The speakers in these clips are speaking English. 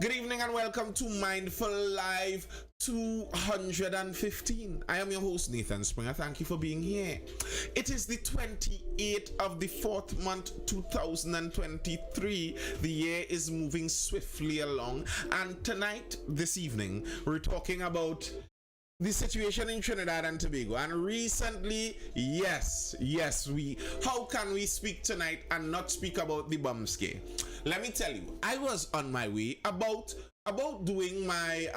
Good evening and welcome to Mindful Live 215. I am your host Nathan Springer. Thank you for being here. It is the 28th of the 4th month 2023. The year is moving swiftly along, and tonight, this evening, we're talking about the situation in Trinidad and Tobago. And recently, yes, how can we speak tonight and not speak about the bomb scare? Let me tell you, I was on my way about doing my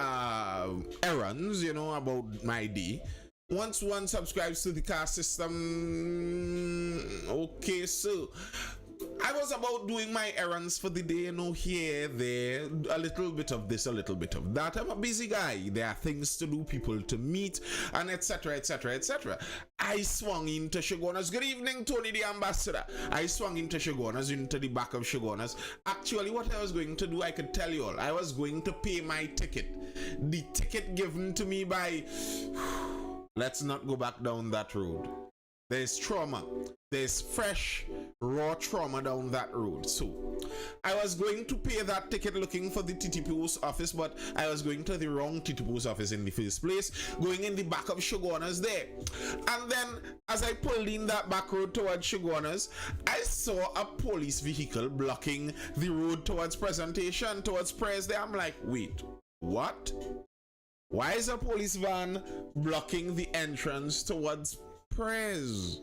errands, about my day. Once one subscribes to the car system, okay, so I was about doing my errands for the day, here, there, a little bit of this, a little bit of that. I'm a busy guy. There are things to do, people to meet, and etc. I swung into Shogunas. Good evening, Tony the Ambassador. I swung into Shogunas, into the back of Shogunas. Actually, what I was going to do, I could tell you all. I was going to pay my ticket. The ticket given to me by... Let's not go back down that road. There's trauma. There's fresh, raw trauma down that road. So, I was going to pay that ticket looking for the TTPO's office, but I was going to the wrong TTPO's office in the first place, going in the back of Shogunas there. And then, as I pulled in that back road towards Shogunas, I saw a police vehicle blocking the road towards presentation, towards prayers there. I'm like, wait, what? Why is a police van blocking the entrance towards prayers?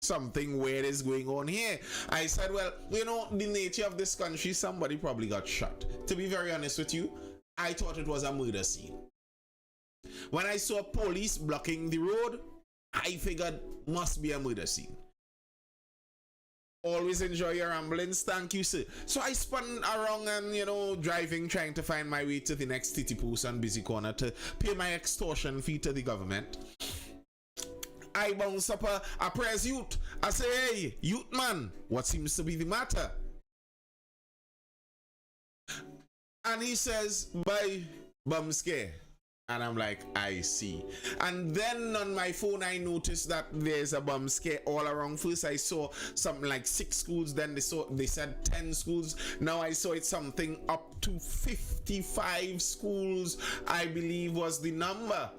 Something weird is going on here. I said, well, the nature of this country, somebody probably got shot. To be very honest with you, I thought it was a murder scene. When I saw police blocking the road, I figured must be a murder scene. Always enjoy your ambulance, thank you, sir. So I spun around and, driving, trying to find my way to the next city post and busy corner to pay my extortion fee to the government. I bounce up a press youth. I say, hey, youth man, what seems to be the matter? And he says, by bum scare. And I'm like, I see. And then on my phone, I noticed that there's a bomb scare all around. First, I saw something like 6 schools. Then they said 10 schools. Now I saw it something up to 55 schools, I believe was the number.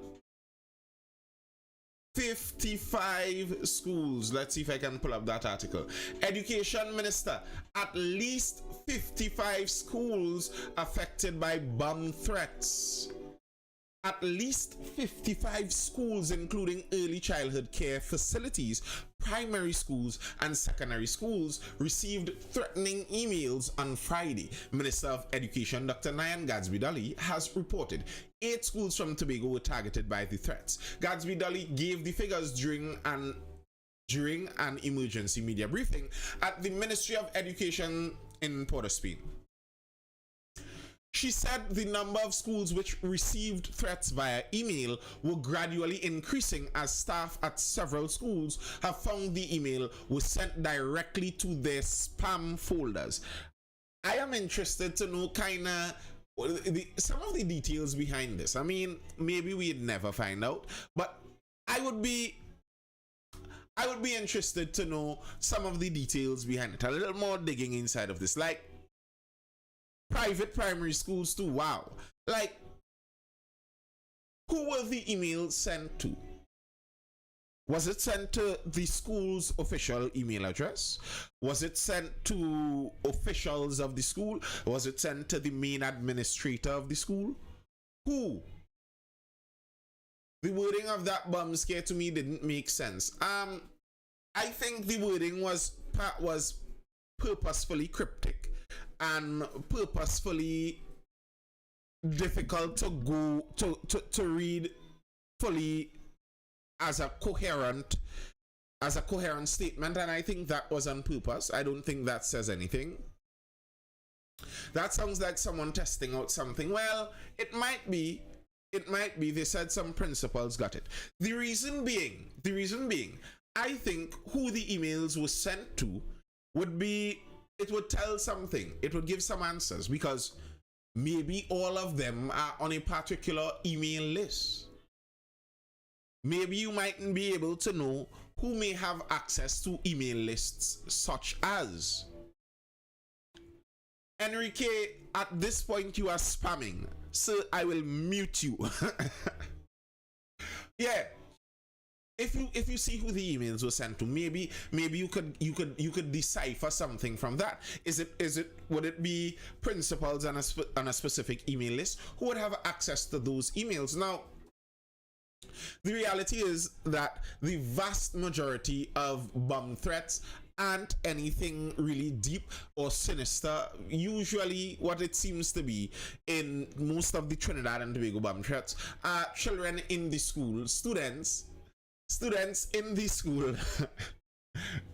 55 schools. Let's see if I can pull up that article. Education Minister, at least 55 schools affected by bomb threats. At least 55 schools, including early childhood care facilities, primary schools, and secondary schools, received threatening emails on Friday. Minister of Education Dr. Nyan Gadsby-Dolly has reported 8 schools from Tobago were targeted by the threats. Gadsby-Dolly gave the figures during an emergency media briefing at the Ministry of Education in Port of Spain. She said the number of schools which received threats via email were gradually increasing as staff at several schools have found the email was sent directly to their spam folders. I am interested to know some of the details behind this. I mean, maybe we'd never find out, but I would be interested to know some of the details behind it. A little more digging inside of this, like private primary schools too. Wow. Like, who were the emails sent to? Was it sent to the school's official email address? Was it sent to officials of the school? Was it sent to the main administrator of the school? Who? The wording of that bomb scare to me didn't make sense. I think the wording was purposefully cryptic and purposefully difficult to read fully as a coherent statement, and I think that was on purpose. I don't think that says anything. That sounds like someone testing out something. Well, it might be. They said some principals got it. The reason being, I think who the emails were sent to would be, it would tell something. It would give some answers, because maybe all of them are on a particular email list. Maybe you mightn't be able to know who may have access to email lists such as Enrique, at this point you are spamming, so I will mute you. Yeah. If you see who the emails were sent to, maybe you could decipher something from that. Would it be principals on a specific email list who would have access to those emails? Now, the reality is that the vast majority of bomb threats aren't anything really deep or sinister. Usually what it seems to be in most of the Trinidad and Tobago bomb threats are children in the school, students in the school.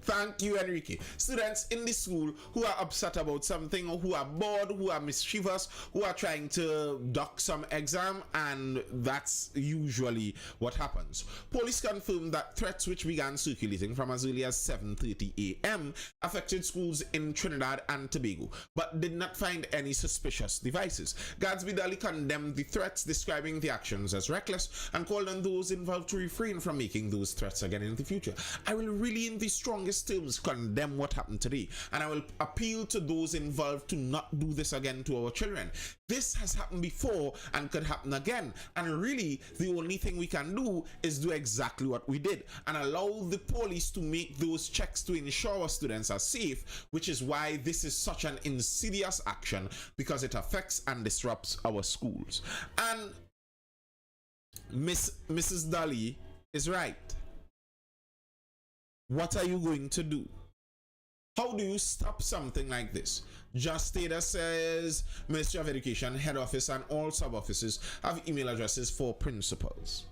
Thank you, Enrique. Students in the school who are upset about something, or who are bored, who are mischievous, who are trying to duck some exam, and that's usually what happens. Police confirmed that threats which began circulating from as early as 7:30 a.m. affected schools in Trinidad and Tobago, but did not find any suspicious devices. Gadsby Daly condemned the threats, describing the actions as reckless, and called on those involved to refrain from making those threats again in the future. I will really, in the strongest terms, condemn what happened today, and I will appeal to those involved to not do this again to our children. This has happened before and could happen again, and really the only thing we can do is do exactly what we did and allow the police to make those checks to ensure our students are safe, which is why this is such an insidious action, because it affects and disrupts our schools. And Mrs. Daly is right. What are you going to do? How do you stop something like this? Just Data says Ministry of Education, head office, and all sub-offices have email addresses for principals.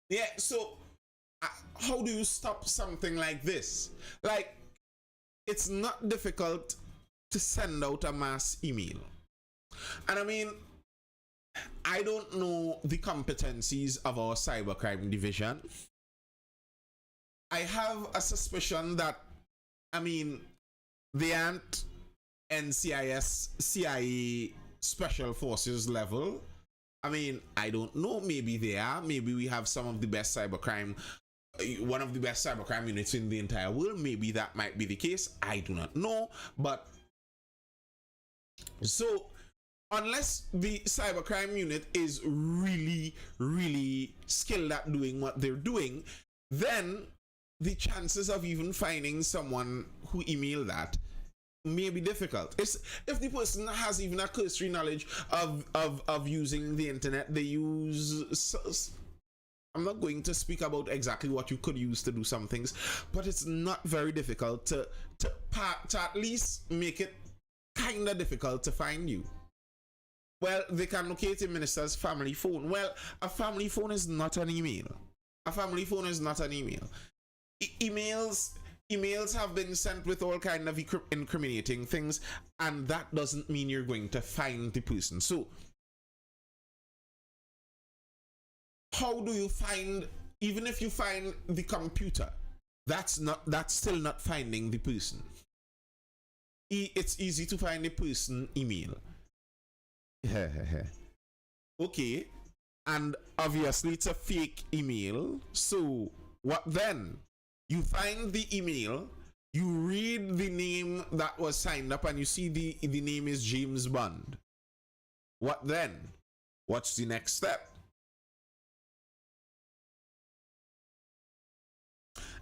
Yeah, so how do you stop something like this? Like, it's not difficult to send out a mass email. And I mean, I don't know the competencies of our cybercrime division. I have a suspicion that, I mean, they aren't NCIS, CIA special forces level. I mean, I don't know. Maybe they are. Maybe we have some of the best cybercrime, one of the best cybercrime units in the entire world. Maybe that might be the case. I do not know. But so, unless the cybercrime unit is really, really skilled at doing what they're doing, then the chances of even finding someone who emailed that may be difficult. It's, if the person has even a cursory knowledge of using the internet, they use, I'm not going to speak about exactly what you could use to do some things, but it's not very difficult to at least make it kind of difficult to find you. Well, they can locate a minister's family phone. Well, a family phone is not an email. A family phone is not an email. Emails have been sent with all kind of incriminating things, and that doesn't mean you're going to find the person. So how do you find, even if you find the computer, that's still not finding the person. It's easy to find a person email. Okay, and obviously it's a fake email, so what then? You find the email, you read the name that was signed up, and you see the name is James Bond. What then? What's the next step?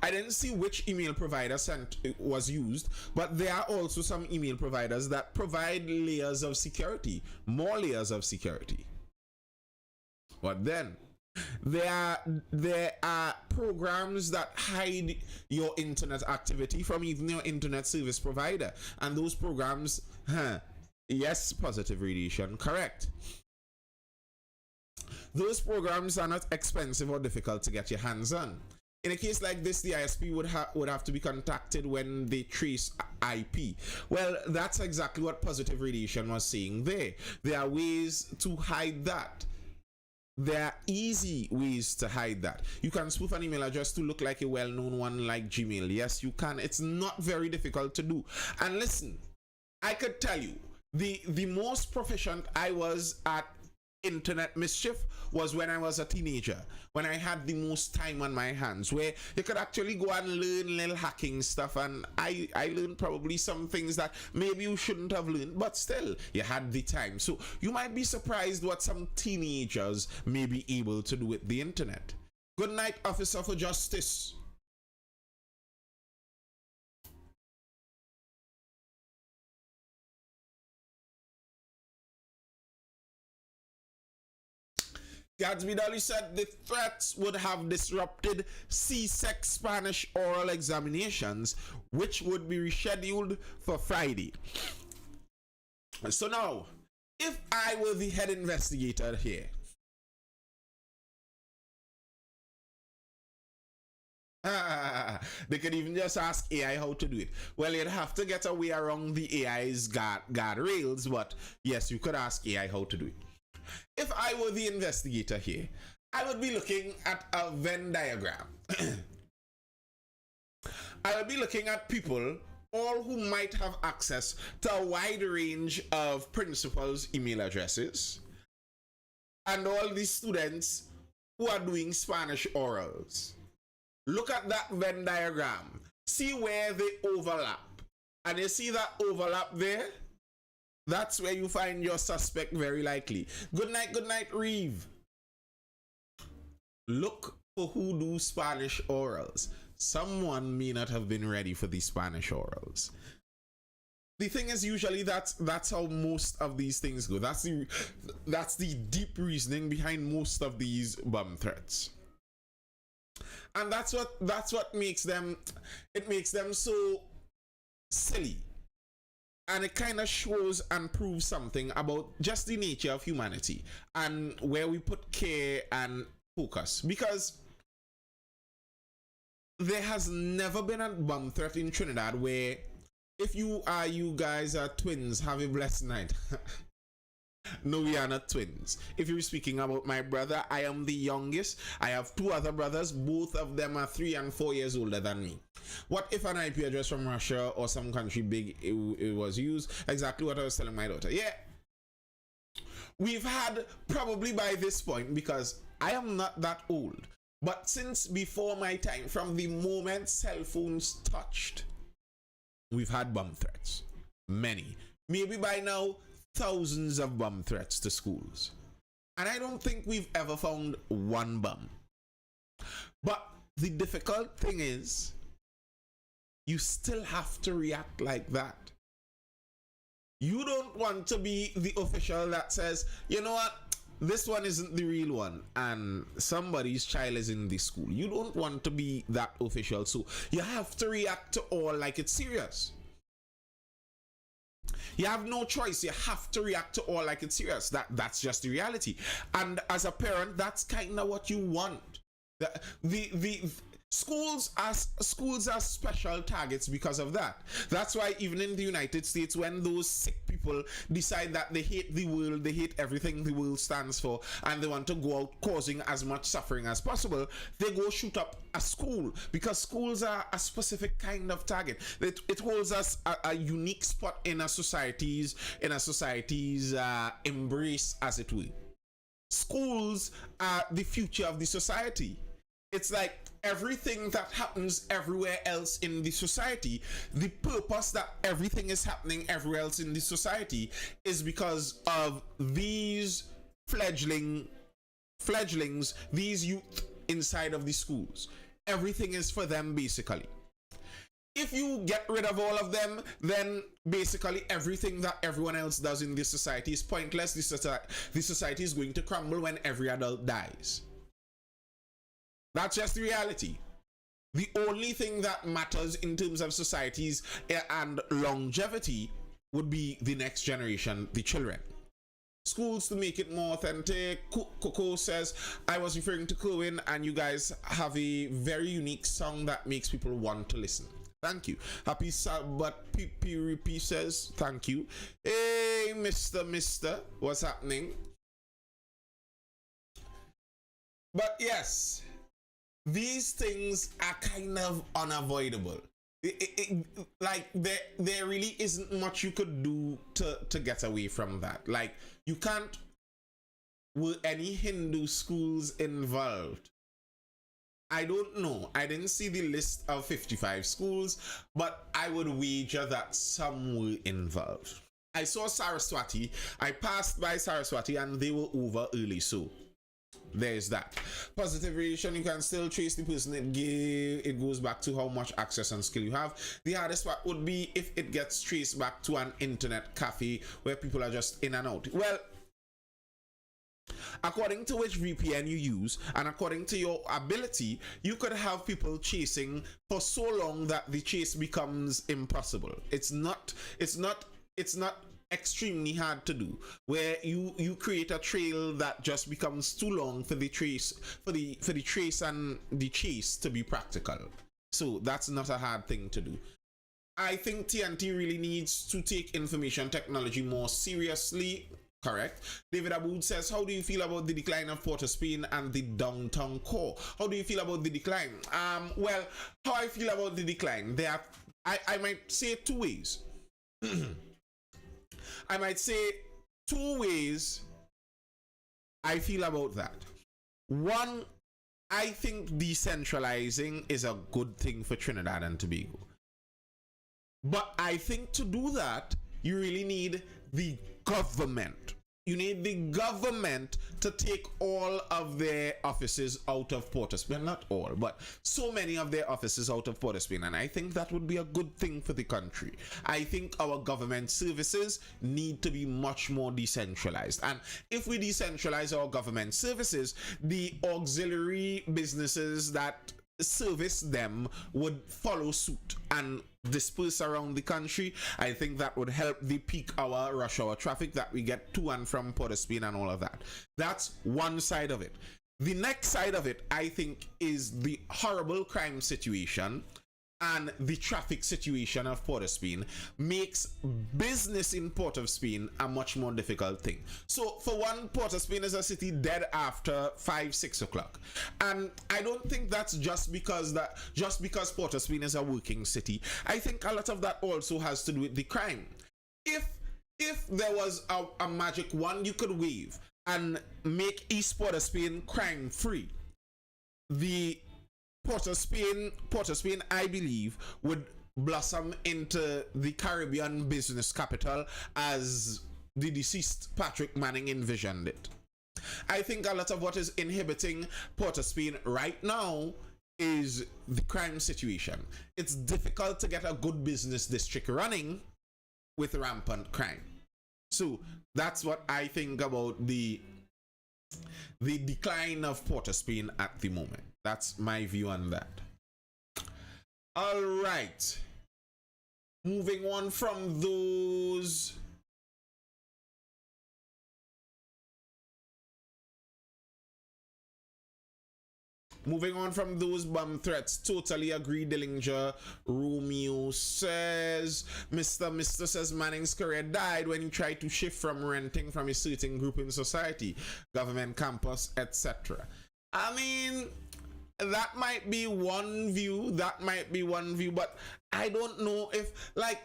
I didn't see which email provider was used, but there are also some email providers that provide layers of security, more layers of security. What then? There are programs that hide your internet activity from even your internet service provider, and those programs, yes, positive radiation, correct. Those programs are not expensive or difficult to get your hands on. In a case like this, the ISP would have to be contacted when they trace IP. Well, that's exactly what positive radiation was saying there. There are ways to hide that. There are easy ways to hide that. You can spoof an email address to look like a well-known one like Gmail. Yes, you can. It's not very difficult to do. And listen, I could tell you, the most proficient I was at internet mischief was when I was a teenager, when I had the most time on my hands, where you could actually go and learn little hacking stuff. And I learned probably some things that maybe you shouldn't have learned, but still, you had the time. So you might be surprised what some teenagers may be able to do with the internet. Good night, Officer for Justice. Gadsby Dolly said the threats would have disrupted CSEC Spanish oral examinations, which would be rescheduled for Friday. So now, if I were the head investigator here, they could even just ask AI how to do it. Well, you'd have to get a way around the AI's guardrails, but yes, you could ask AI how to do it. If I were the investigator here, I would be looking at a Venn diagram. I would be looking at people, all who might have access to a wide range of principals' email addresses, and all the students who are doing Spanish orals. Look at that Venn diagram. See where they overlap. And you see that overlap there? That's where you find your suspect very likely. Good night, Reeve. Look for who do Spanish orals. Someone may not have been ready for the Spanish orals. The thing is, usually that's how most of these things go. That's the deep reasoning behind most of these bomb threats. And that's what makes them, it makes them so silly. And it kind of shows and proves something about just the nature of humanity and where we put care and focus. Because there has never been a bomb threat in Trinidad where, if you guys are twins, have a blessed night. No, we are not twins. If you're speaking about my brother, I am the youngest. I have two other brothers. Both of them are 3 and 4 years older than me. What if an IP address from Russia or some country big it was used? Exactly what I was telling my daughter. Yeah. We've had, probably by this point, because I am not that old, but since before my time, from the moment cell phones touched, we've had bomb threats. Many. Maybe by now, thousands of bomb threats to schools. And I don't think we've ever found one bomb. But the difficult thing is, you still have to react like that. You don't want to be the official that says, you know what, this one isn't the real one, and somebody's child is in this school. You don't want to be that official, so you have to react to all like it's serious. You have no choice. You have to react to all like it's serious. That's just the reality. And as a parent, that's kind of what you want. The schools are special targets because of that. That's why even in the United States, when those sick people decide that they hate the world, they hate everything the world stands for, and they want to go out causing as much suffering as possible, they go shoot up a school, because schools are a specific kind of target. It holds us a unique spot in a society's embrace, as it were. Schools are the future of the society. It's like everything that happens everywhere else in the society, the purpose that everything is happening everywhere else in the society is because of these fledglings, these youth inside of the schools. Everything is for them, basically. If you get rid of all of them, then basically everything that everyone else does in this society is pointless. The society is going to crumble when every adult dies. That's just the reality. The only thing that matters in terms of societies and longevity would be the next generation, the children. Schools to make it more authentic. Coco says, I was referring to Kerwin, and you guys have a very unique song that makes people want to listen. Thank you. Happy Sabbath. P says, thank you. Hey, Mr. What's happening? But yes, these things are kind of unavoidable. Like there really isn't much you could do to get away from that. Like, you can't Were any Hindu schools involved? I don't know. I didn't see the list of 55 schools, but I would wager that some were involved. I saw Saraswati. I passed by Saraswati and they were over early, so there's that. Positive relation, you can still trace the person it gave. It goes back to how much access and skill you have. The hardest part would be if it gets traced back to an internet cafe where people are just in and out. Well, according to which VPN you use and according to your ability, you could have people chasing for so long that the chase becomes impossible. It's not extremely hard to do, where you create a trail that just becomes too long for the trace and the chase to be practical. So that's not a hard thing to do. I think TNT really needs to take information technology more seriously. Correct. David Aboud says, how do you feel about the decline of Port of Spain and the downtown core? How do you feel about the decline? Well, how I feel about the decline, I might say two ways. I might say two ways I feel about that. One, I think decentralizing is a good thing for Trinidad and Tobago. But I think to do that, you really need the government. You need the government to take all of their offices out of Port of Spain. Not all, but so many of their offices out of Port of Spain. And I think that would be a good thing for the country. I think our government services need to be much more decentralized. And if we decentralize our government services, the auxiliary businesses that service them would follow suit and disperse around the country. I think that would help the peak hour, rush hour traffic that we get to and from Port of Spain and all of that. That's one side of it. The next side of it, I think, is the horrible crime situation and the traffic situation of Port of Spain makes business in Port of Spain a much more difficult thing. So for one, Port of Spain is a city dead after 5-6 o'clock, and I don't think that's just because Port of Spain is a working city. I think a lot of that also has to do with the crime. If there was a magic wand you could wave and make East Port of Spain crime free, the Port of Spain, I believe, would blossom into the Caribbean business capital as the deceased Patrick Manning envisioned it. I think a lot of what is inhibiting Port of Spain right now is the crime situation. It's difficult to get a good business district running with rampant crime. So that's what I think about the decline of Port of Spain at the moment. That's my view on that. All right. Moving on from those. Bomb threats. Totally agree, Dillinger. Romeo says, Mr. says Manning's career died when he tried to shift from renting from a certain group in society, government campus, etc. I mean, that might be one view, but I don't know if, like,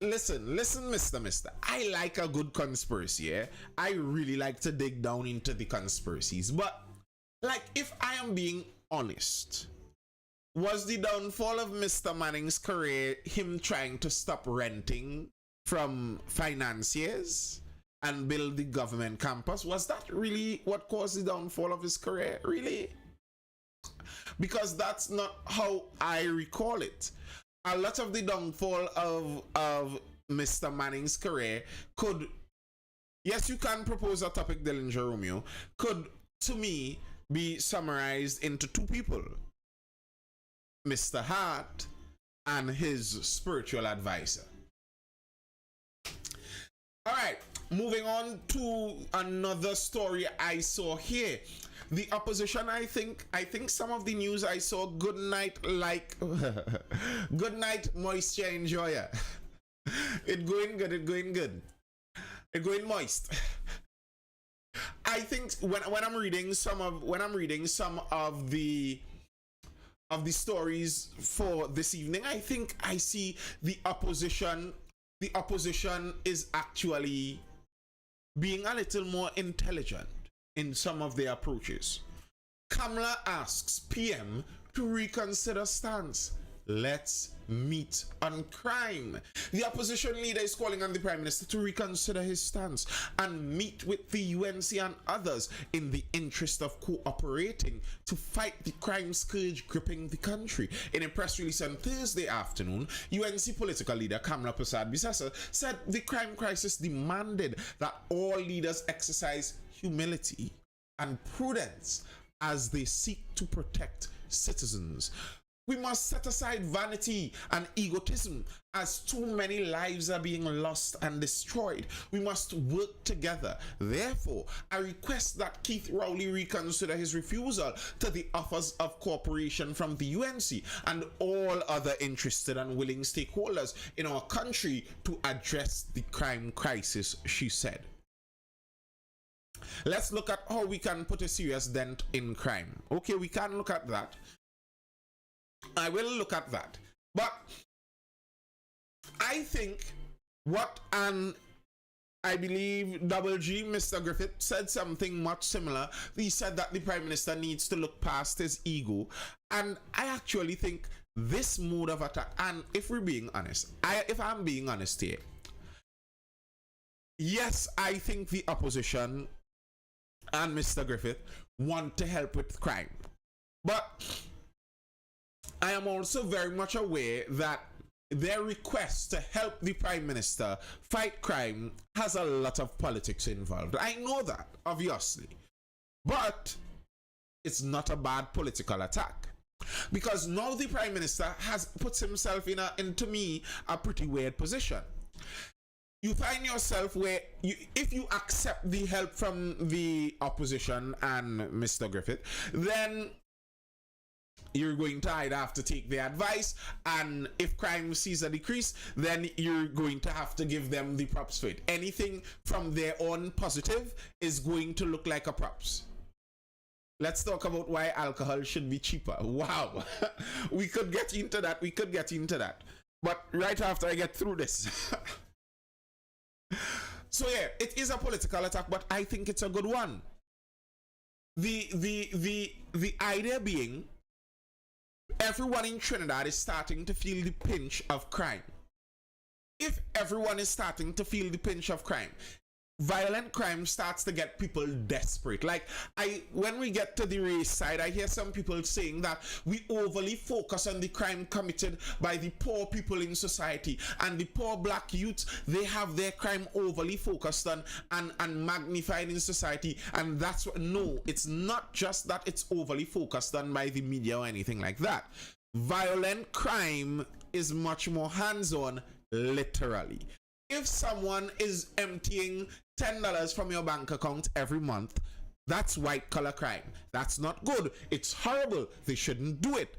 listen, Mr. I like a good conspiracy, yeah? I really like to dig down into the conspiracies, but, like, if I am being honest, was the downfall of Mr. Manning's career him trying to stop renting from financiers and build the government campus? Was that really what caused the downfall of his career? Really? Because that's not how I recall it. A lot of the downfall of Mr. Manning's career could, yes, you can propose a topic, Dillinger Romeo, could, to me, be summarized into two people. Mr. Hart and his spiritual advisor. All right, moving on to another story I saw here. The opposition, I think some of the news I saw, good night, moisture enjoyer. It going good. It going moist. I think when I'm reading some of the stories for this evening, I think I see the opposition is actually being a little more intelligent in some of their approaches. Kamala asks PM to reconsider stance. Let's meet on crime. The opposition leader is calling on the Prime Minister to reconsider his stance and meet with the UNC and others in the interest of cooperating to fight the crime scourge gripping the country. In a press release on Thursday afternoon, UNC political leader Kamala Persad-Bissessar said the crime crisis demanded that all leaders exercise humility and prudence as they seek to protect citizens. We must set aside vanity and egotism as too many lives are being lost and destroyed. We must work together. Therefore, I request that Keith Rowley reconsider his refusal to the offers of cooperation from the UNC and all other interested and willing stakeholders in our country to address the crime crisis, she said. Let's look at how we can put a serious dent in crime. Okay, we can look at that. I will look at that. But I think what, and I believe Double G, Mr. Griffith, said something much similar. He said that the Prime Minister needs to look past his ego. And I actually think this mode of attack, and if we're being honest, if I'm being honest here, yes, I think the opposition and Mr. Griffith want to help with crime. But I am also very much aware that their request to help the Prime Minister fight crime has a lot of politics involved. I know that, obviously. But it's not a bad political attack. Because now the Prime Minister has puts himself in to me, a pretty weird position. You find yourself where, if you accept the help from the opposition and Mr. Griffith, then you're going to either have to take their advice, and if crime sees a decrease, then you're going to have to give them the props for it. Anything from their own positive is going to look like a props. Let's talk about why alcohol should be cheaper. Wow. We could get into that. But right after I get through this. So yeah, it is a political attack, but I think it's a good one. The idea being, everyone in Trinidad is starting to feel the pinch of crime. If everyone is starting to feel the pinch of crime, violent crime starts to get people desperate. Like, when we get to the race side, I hear some people saying that we overly focus on the crime committed by the poor people in society, and the poor black youths, they have their crime overly focused on and magnified in society. And that's what, no, it's not just that it's overly focused on by the media or anything like that. Violent crime is much more hands-on, literally. If someone is emptying $10 from your bank account every month, that's white collar crime. That's not good. It's horrible. They shouldn't do it.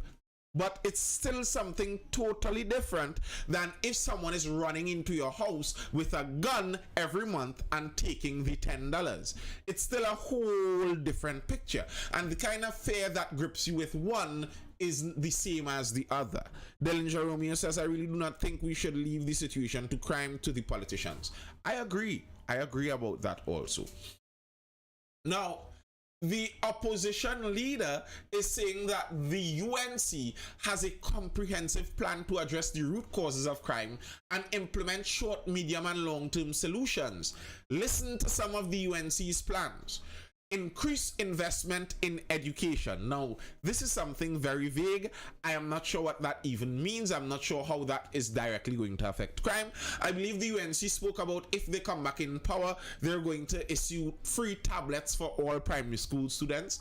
But it's still something totally different than if someone is running into your house with a gun every month and taking the $10. It's still a whole different picture. And the kind of fear that grips you with one is the same as the other. Dellinger Romeo says, I really do not think we should leave the situation to crime to the politicians. I agree. I agree about that also. Now, the opposition leader is saying that the UNC has a comprehensive plan to address the root causes of crime and implement short, medium, and long-term solutions. Listen to some of the UNC's plans. Increase investment in education. Now, this is something very vague. I am not sure what that even means. I'm not sure how that is directly going to affect crime. I believe the UNC spoke about if they come back in power, they're going to issue free tablets for all primary school students.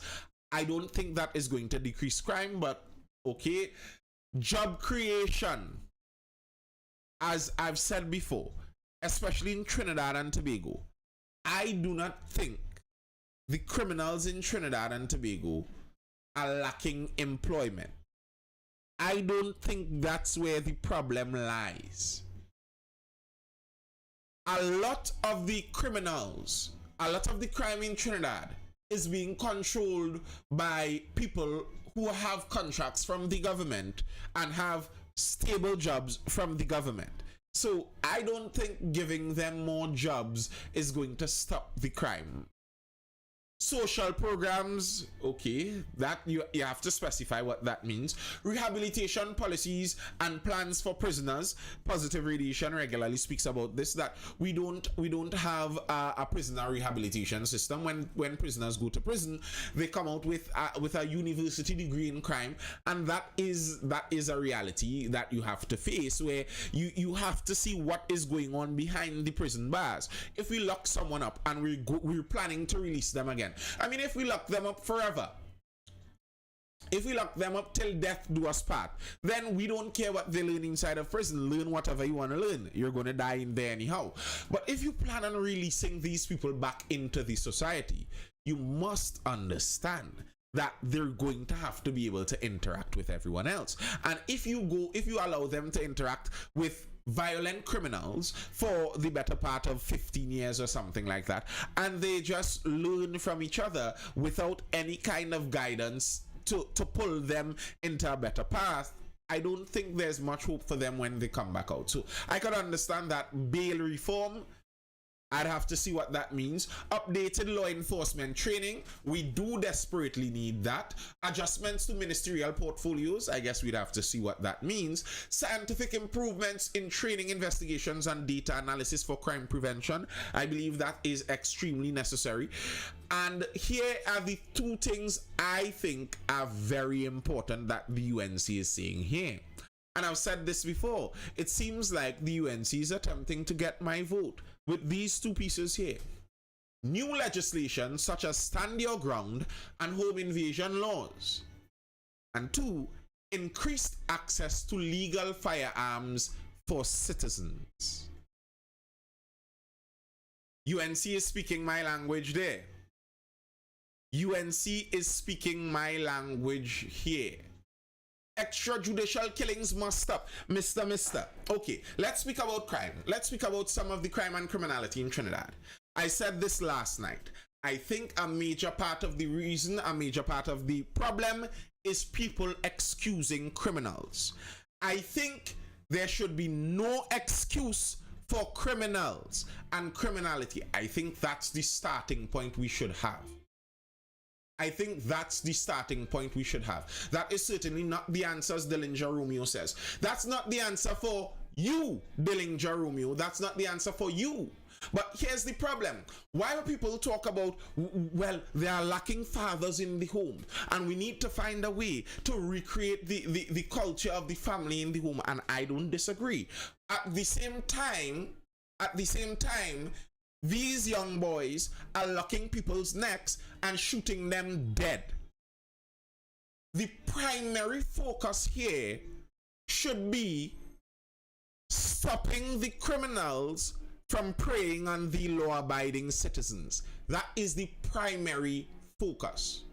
I don't think that is going to decrease crime, but okay. Job creation. As I've said before, especially in Trinidad and Tobago, I do not think the criminals in Trinidad and Tobago are lacking employment. I don't think that's where the problem lies. A lot of the criminals, a lot of the crime in Trinidad is being controlled by people who have contracts from the government and have stable jobs from the government. So I don't think giving them more jobs is going to stop the crime. Social programs, okay, that you have to specify what that means. Rehabilitation policies and plans for prisoners. Positive radiation regularly speaks about this, that we don't have a prisoner rehabilitation system. When prisoners go to prison, they come out with a university degree in crime, and that is a reality that you have to face, where you have to see what is going on behind the prison bars. If we lock someone up and we're planning to release them again, I mean, if we lock them up forever, if we lock them up till death do us part, then we don't care what they learn inside of prison. Learn whatever you want to learn. You're going to die in there anyhow. But if you plan on releasing these people back into the society, you must understand that they're going to have to be able to interact with everyone else. And if you allow them to interact with violent criminals for the better part of 15 years or something like that, and they just learn from each other without any kind of guidance to pull them into a better path, I don't think there's much hope for them when they come back out. So I could understand that bail reform. I'd have to see what that means. Updated law enforcement training. We do desperately need that. Adjustments to ministerial portfolios. I guess we'd have to see what that means. Scientific improvements in training, investigations, and data analysis for crime prevention. I believe that is extremely necessary. And here are the two things I think are very important that the UNC is saying here. And I've said this before. It seems like the UNC is attempting to get my vote with these two pieces here. New legislation such as Stand Your Ground and home invasion laws. And two, increased access to legal firearms for citizens. UNC is speaking my language there. UNC is speaking my language here. Extrajudicial killings must stop. Mister. Okay, let's speak about crime. Let's speak about some of the crime and criminality in Trinidad. I said this last night. I think a major part of the reason, a major part of the problem is people excusing criminals. I think there should be no excuse for criminals and criminality. I think that's the starting point we should have. I think that's the starting point we should have. That is certainly not the answer, as Dillinger Romeo says. That's not the answer for you, Dillinger Romeo. That's not the answer for you. But here's the problem. Why do people talk about, well, they are lacking fathers in the home, and we need to find a way to recreate the culture of the family in the home? And I don't disagree. At the same time, these young boys are locking people's necks and shooting them dead. The primary focus here should be stopping the criminals from preying on the law-abiding citizens. That is the primary focus.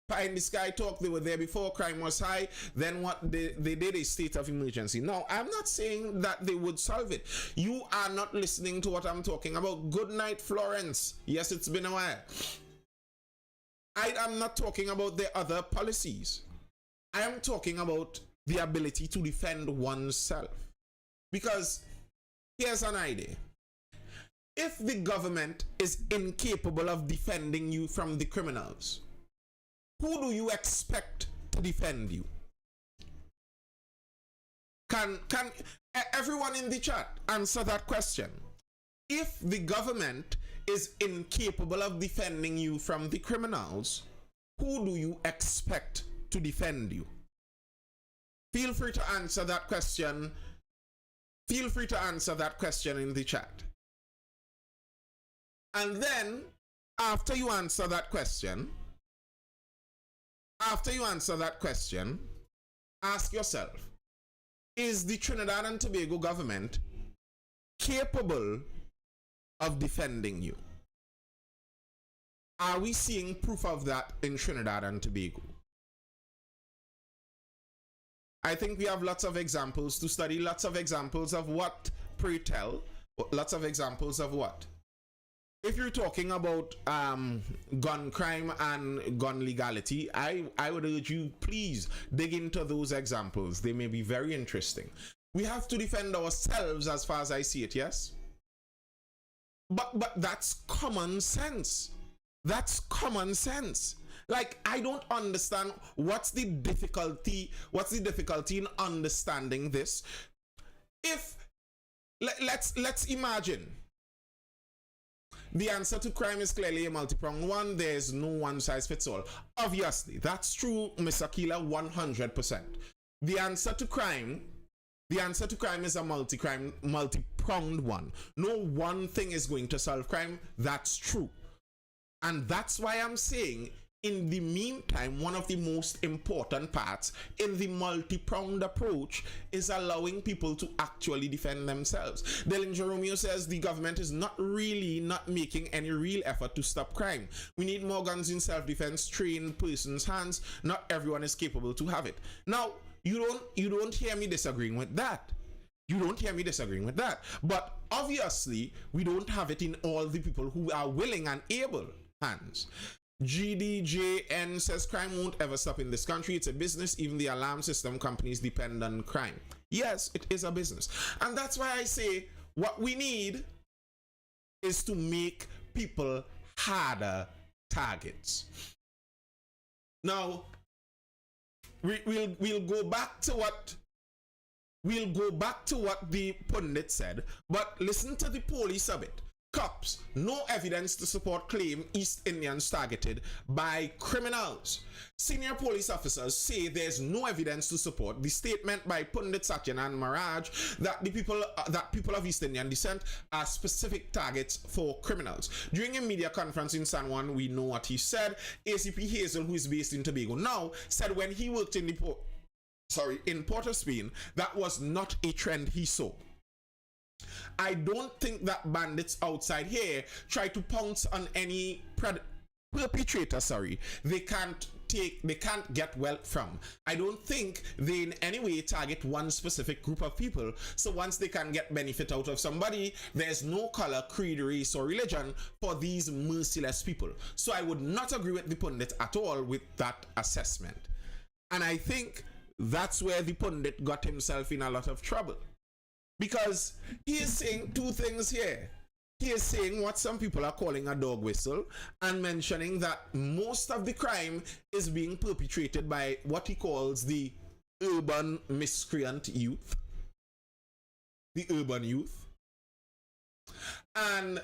Pie in the Sky talk, they were there before crime was high. Then what they did a state of emergency. Now, I'm not saying that they would solve it. You are not listening to what I'm talking about. Good night, Florence. Yes, it's been a while. I am not talking about the other policies. I am talking about the ability to defend oneself. Because here's an idea. If the government is incapable of defending you from the criminals, who do you expect to defend you? Can everyone in the chat answer that question? If the government is incapable of defending you from the criminals, who do you expect to defend you? Feel free to answer that question. Feel free to answer that question in the chat. And then, after you answer that question, ask yourself, is the Trinidad and Tobago government capable of defending you? Are we seeing proof of that in Trinidad and Tobago? I think we have lots of examples to study, lots of examples of what, pray tell, lots of examples of what. If you're talking about gun crime and gun legality, I would urge you, please dig into those examples. They may be very interesting. We have to defend ourselves as far as I see it, yes? but that's common sense. That's common sense. Like, I don't understand what's the difficulty. What's the difficulty in understanding this? If let's imagine the answer to crime is clearly a multi-pronged one. There's no one size fits all. Obviously, that's true, Miss Akila, 100%. The answer to crime is a multi-pronged one. No one thing is going to solve crime. That's true. And that's why I'm saying, in the meantime, one of the most important parts in the multi-pronged approach is allowing people to actually defend themselves. Dillinger Romeo says the government is not making any real effort to stop crime. We need more guns in self-defense, trained persons' hands. Not everyone is capable to have it. Now, you don't hear me disagreeing with that. You don't hear me disagreeing with that. But obviously, we don't have it in all the people who are willing and able hands. GDJN says crime won't ever stop in this country. It's a business. Even the alarm system companies depend on crime. Yes, it is a business. And that's why I say what we need is to make people harder targets. Now, we'll go back to what the pundit said, but listen to the police of it. Cops, no evidence to support claim East Indians targeted by criminals. Senior police officers say there's no evidence to support the statement by Pundit Satyan and Maraj that people of East Indian descent are specific targets for criminals. During a media conference in San Juan, we know what he said. ACP Hazel, who is based in Tobago now, said when he worked in Port of Spain, that was not a trend he saw. I don't think that bandits outside here try to pounce on any perpetrator. They can't get wealth from. I don't think they in any way target one specific group of people. So once they can get benefit out of somebody, there's no color, creed, race, or religion for these merciless people. So I would not agree with the pundit at all with that assessment. And I think that's where the pundit got himself in a lot of trouble. Because he is saying two things here. He is saying what some people are calling a dog whistle and mentioning that most of the crime is being perpetrated by what he calls the urban miscreant youth. The urban youth. And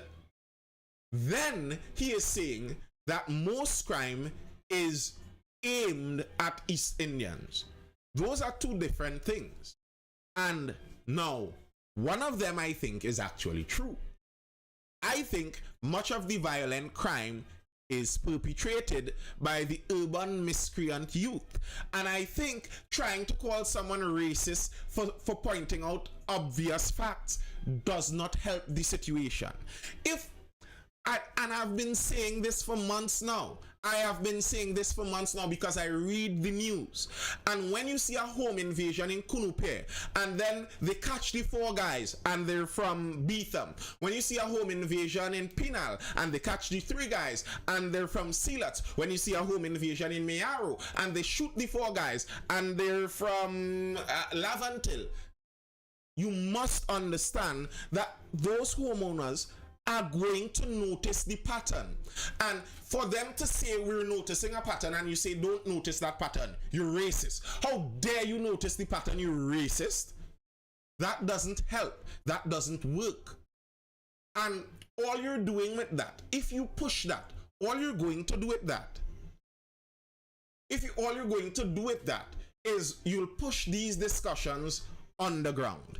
then he is saying that most crime is aimed at East Indians. Those are two different things. And now, one of them I think is actually true. I think much of the violent crime is perpetrated by the urban miscreant youth. And I think trying to call someone racist for pointing out obvious facts does not help the situation. And I've been saying this for months now. Because I read the news. And when you see a home invasion in Kunupe, and then they catch the 4 guys, and they're from Beetham. When you see a home invasion in Pinal, and they catch the 3 guys, and they're from Silat. When you see a home invasion in Mayaro, and they shoot the 4 guys, and they're from Lavantil. You must understand that those homeowners are going to notice the pattern. And for them to say we're noticing a pattern and you say don't notice that pattern, you're racist. How dare you notice the pattern, you're racist? That doesn't help. That doesn't work. And all you're doing with that, if you push that, all you're going to do with that, is you'll push these discussions underground.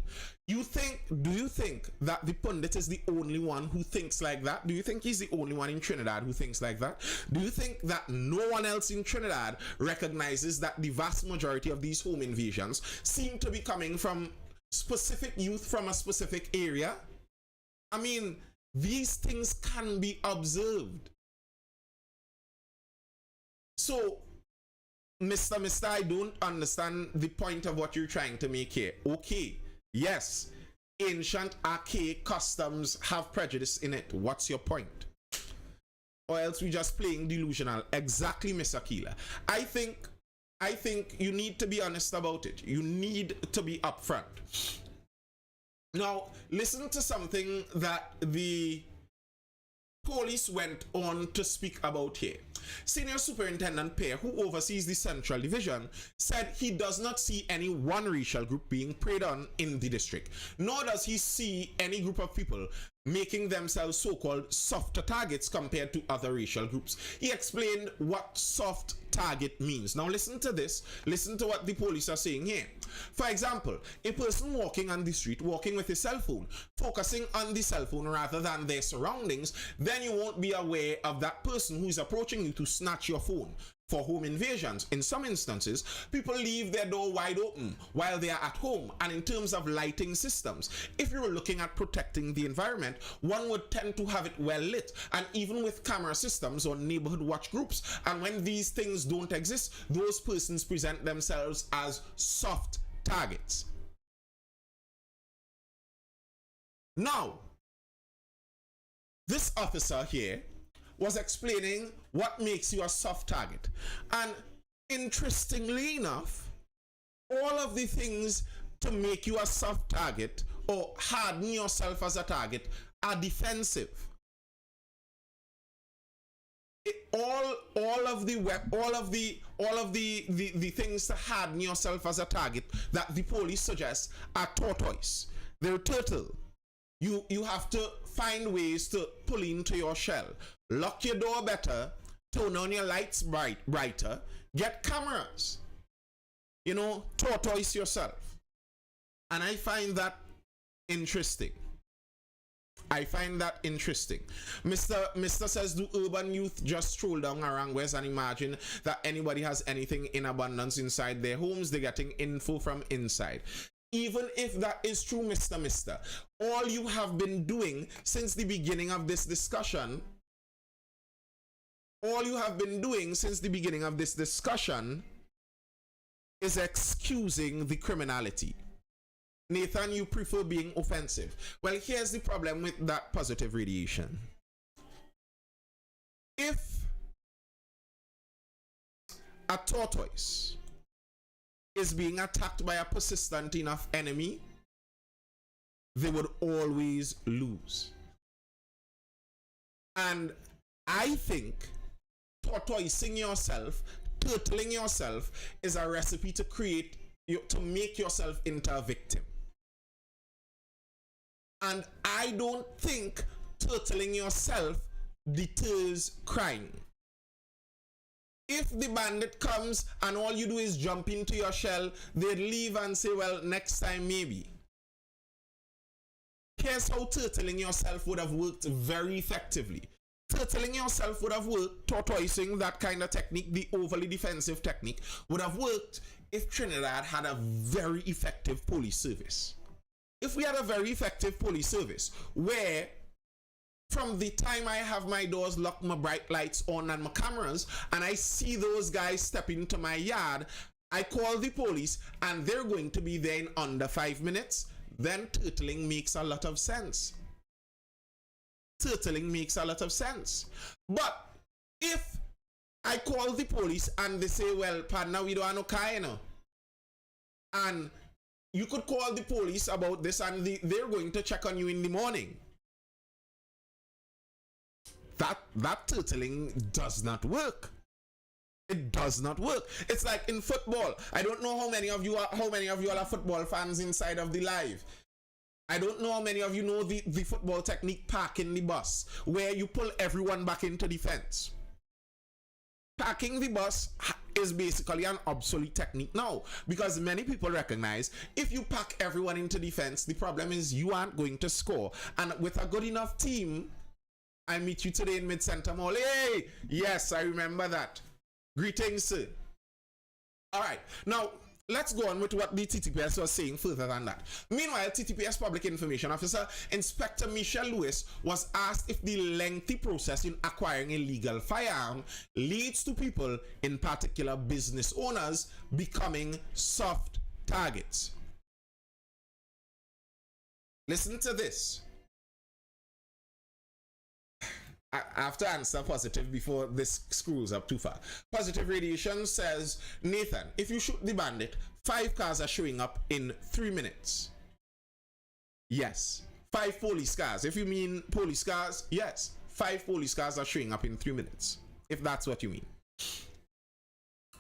Do you think that the pundit is the only one who thinks like that? Do you think he's the only one in Trinidad who thinks like that? Do you think that no one else in Trinidad recognizes that the vast majority of these home invasions seem to be coming from specific youth from a specific area? I mean, these things can be observed. So, Mr. I don't understand the point of what you're trying to make here. Okay, yes, ancient archaic customs have prejudice in it. What's your point? Or else we're just playing delusional. Exactly, Miss Akila. I think you need to be honest about it. You need to be upfront. Now, listen to something that the police went on to speak about here. Senior Superintendent Pear, who oversees the Central Division, said he does not see any one racial group being preyed on in the district, nor does he see any group of people making themselves so-called softer targets compared to other racial groups. He explained what soft target means. Now listen to this. Listen to what the police are saying here. For example, a person walking on the street, walking with a cell phone, focusing on the cell phone rather than their surroundings, then you won't be aware of that person who is approaching you to snatch your phone. For home invasions, in some instances, people leave their door wide open while they are at home. And in terms of lighting systems, if you were looking at protecting the environment, one would tend to have it well lit. And even with camera systems or neighborhood watch groups, and when these things don't exist, those persons present themselves as soft targets. Now, this officer here was explaining what makes you a soft target. And interestingly enough, all of the things to make you a soft target or harden yourself as a target are defensive. All of the things to harden yourself as a target that the police suggest are tortoise. They're turtle. You have to find ways to pull into your shell. Lock your door better, turn on your lights brighter, get cameras. You know, tortoise yourself. And I find that interesting. I find that interesting. Mr. says, do urban youth just stroll down Arangwes and imagine that anybody has anything in abundance inside their homes? They're getting info from inside. Even if that is true, Mr. All you have been doing since the beginning of this discussion, is excusing the criminality. Nathan, you prefer being offensive. Well, here's the problem with that positive radiation. If a tortoise is being attacked by a persistent enough enemy, they would always lose. And I think tortoising yourself, turtling yourself is a recipe to make yourself into a victim. And I don't think turtling yourself deters crime. If the bandit comes and all you do is jump into your shell, they'd leave and say, well, next time maybe. Here's how turtling yourself would have worked very effectively. Turtling yourself would have worked, tortoising, that kind of technique, the overly defensive technique, would have worked if Trinidad had a very effective police service. If we had a very effective police service where from the time I have my doors locked, my bright lights on and my cameras, and I see those guys step into my yard, I call the police and they're going to be there in under 5 minutes, then turtling makes a lot of sense. Turtling makes a lot of sense. But if I call the police and they say, well, partner, we don't have no car, you know. And you could call the police about this and they're going to check on you in the morning. That turtling does not work. It does not work. It's like in football. I don't know how many of you are football fans inside of the live. I don't know how many of you know the football technique, parking the bus, where you pull everyone back into defense. Parking the bus is basically an obsolete technique now, because many people recognize if you pack everyone into defense, the problem is you aren't going to score. And with a good enough team, I meet you today in Mid-Center Mall. Hey, yes, I remember that. Greetings, sir. All right, now let's go on with what the TTPS was saying further than that. Meanwhile, TTPS Public Information Officer Inspector Michelle Lewis was asked if the lengthy process in acquiring a legal firearm leads to people, in particular business owners, becoming soft targets. Listen to this. I have to answer positive before this screws up too far. Positive Radiation says, Nathan, if you shoot the bandit, 5 cars are showing up in 3 minutes. Yes. 5 police cars. If you mean police cars, yes. 5 police cars are showing up in 3 minutes, if that's what you mean.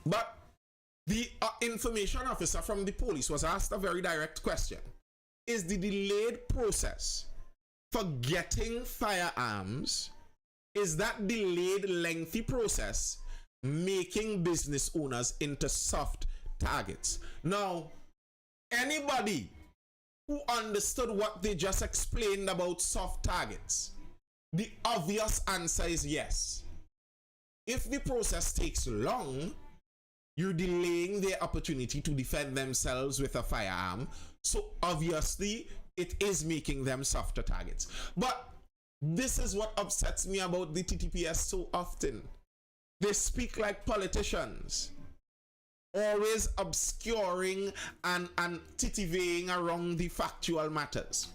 But the information officer from the police was asked a very direct question. Is the delayed process for getting firearms, is that delayed lengthy process making business owners into soft targets? Now, anybody who understood what they just explained about soft targets, the obvious answer is yes. If the process takes long, you're delaying their opportunity to defend themselves with a firearm. So obviously, it is making them softer targets. But this is what upsets me about the TTPS so often. They speak like politicians, always obscuring and titivaying around the factual matters.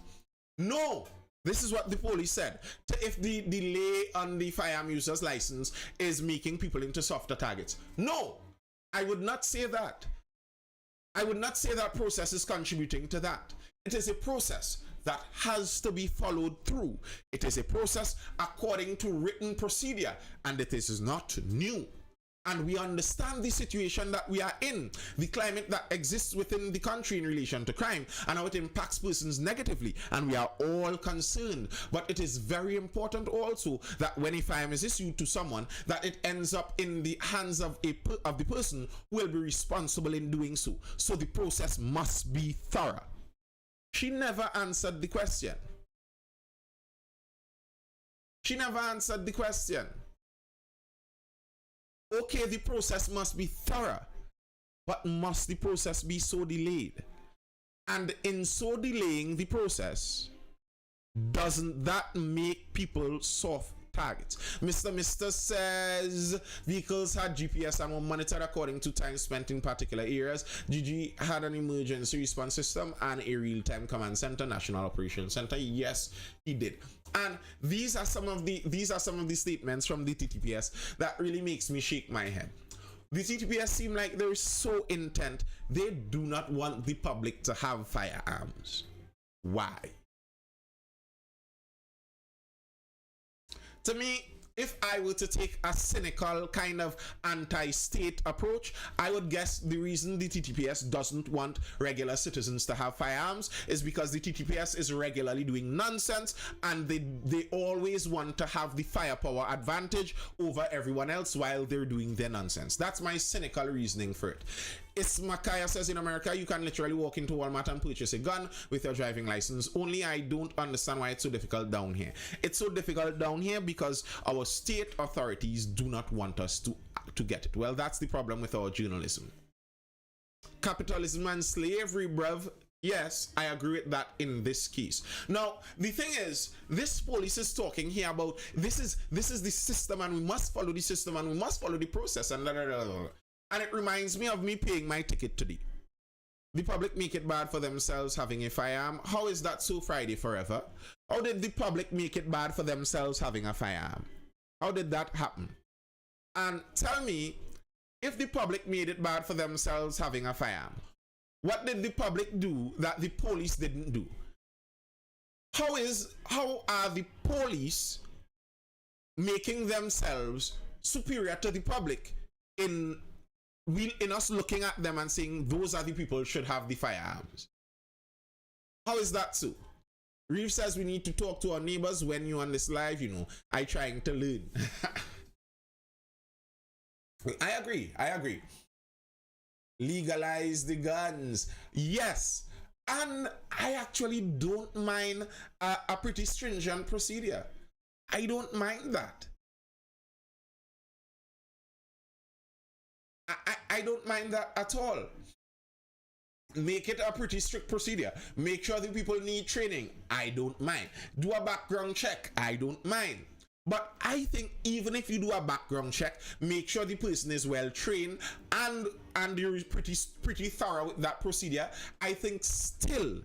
No, this is what the police said. If the delay on the firearm user's license is making people into softer targets. No, I would not say that. I would not say that process is contributing to that. It is a process that has to be followed through. It is a process according to written procedure, and it is not new. And we understand the situation that we are in, the climate that exists within the country in relation to crime, and how it impacts persons negatively, and we are all concerned. But it is very important also that when a firearm is issued to someone, that it ends up in the hands of the person who will be responsible in doing so. So the process must be thorough. She never answered the question. She never answered the question. Okay, the process must be thorough, but must the process be so delayed? And in so delaying the process, doesn't that make people soft targets? Mr. says vehicles had GPS and were monitored according to time spent in particular areas. GG had an emergency response system and a real-time command center, National Operations Center. Yes, he did. And these are some of the statements from the TTPS that really makes me shake my head. The TTPS seem like they're so intent. They do not want the public to have firearms. Why? To me, if I were to take a cynical kind of anti-state approach, I would guess the reason the TTPS doesn't want regular citizens to have firearms is because the TTPS is regularly doing nonsense, and they always want to have the firepower advantage over everyone else while they're doing their nonsense. That's my cynical reasoning for it. Ismakaya says in America, you can literally walk into Walmart and purchase a gun with your driving license. Only I don't understand why it's so difficult down here. It's so difficult down here because our state authorities do not want us to get it. Well, that's the problem with our journalism. Capitalism and slavery, bruv. Yes, I agree with that in this case. Now, the thing is, this police is talking here about this is the system, and we must follow the system, and we must follow the process, and blah, blah, blah, blah. And it reminds me of me paying my ticket today. The public make it bad for themselves having a firearm. How is that so Friday forever? How did the public make it bad for themselves having a firearm? How did that happen? And tell me, if the public made it bad for themselves having a firearm, what did the public do that the police didn't do? How are the police making themselves superior to the public in us looking at them and saying those are the people who should have the firearms? How is that so? Reeve says we need to talk to our neighbors. When you're on this live, you know, I trying to learn. I agree. Legalize the guns. Yes. And I actually don't mind a pretty stringent procedure. I don't mind that. I don't mind that at all. Make it a pretty strict procedure. Make sure the people need training. I don't mind. Do a background check. I don't mind. But I think even if you do a background check, make sure the person is well trained and you're pretty thorough with that procedure. I think still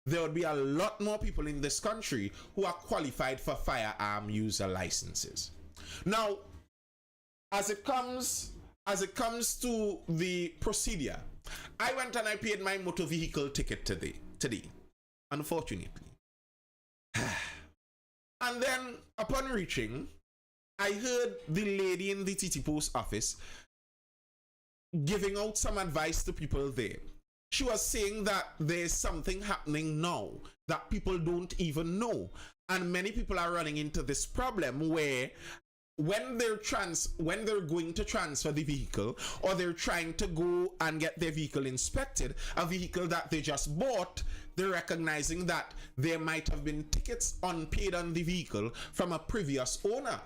there would be a lot more people in this country who are qualified for firearm user licenses. Now, as it comes to the procedure, I went and I paid my motor vehicle ticket today, unfortunately. And then upon reaching, I heard the lady in the TT Post office giving out some advice to people there. She was saying that there's something happening now that people don't even know. And many people are running into this problem where when they're going to transfer the vehicle, or they're trying to go and get their vehicle inspected, a vehicle that they just bought, they're recognizing that there might have been tickets unpaid on the vehicle from a previous owner.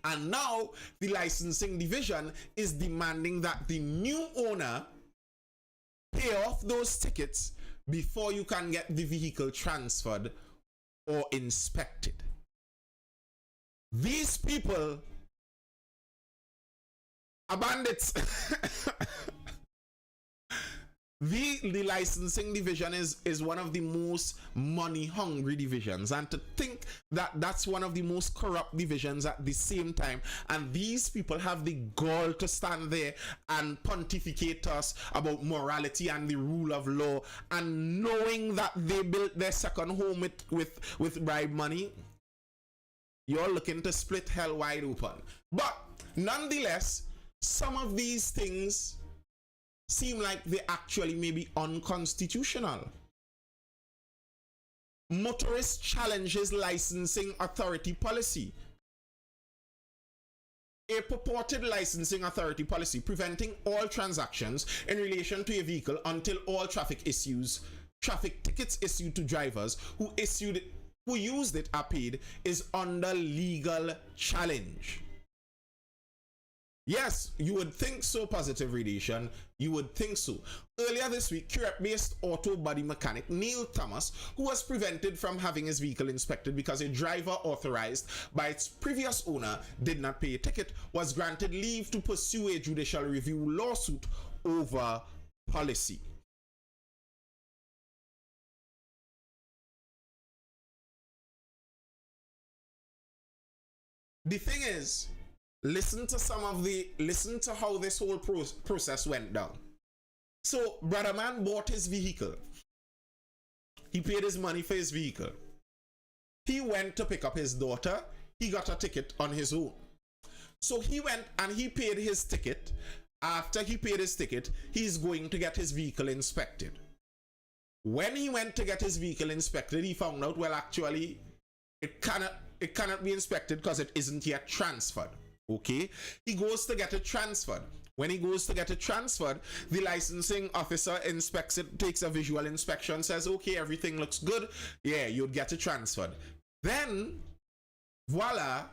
And now the licensing division is demanding that the new owner pay off those tickets before you can get the vehicle transferred or inspected. These people are bandits. The licensing division is one of the most money hungry divisions, and to think that that's one of the most corrupt divisions at the same time, and these people have the gall to stand there and pontificate us about morality and the rule of law, and knowing that they built their second home with bribe money. You're looking to split hell wide open. But nonetheless, some of these things seem like they actually may be unconstitutional. Motorist challenges licensing authority policy. A purported licensing authority policy preventing all transactions in relation to a vehicle until all traffic tickets issued to drivers who used it are paid is under legal challenge. Yes, you would think so, Positive Radiation. You would think so. Earlier this week, Quebec-based auto body mechanic Neil Thomas, who was prevented from having his vehicle inspected because a driver authorized by its previous owner did not pay a ticket, was granted leave to pursue a judicial review lawsuit over policy. The thing is, listen to how this whole process went down. So, brother man bought his vehicle. He paid his money for his vehicle. He went to pick up his daughter. He got a ticket on his own. So he went and he paid his ticket. After he paid his ticket, he's going to get his vehicle inspected. When he went to get his vehicle inspected, he found out, well, actually, it cannot be inspected because it isn't yet transferred. Okay, he goes to get it transferred. When he goes to get it transferred, the licensing officer inspects it, takes a visual inspection, says, okay, everything looks good. Yeah, you'd get it transferred. Then, voila,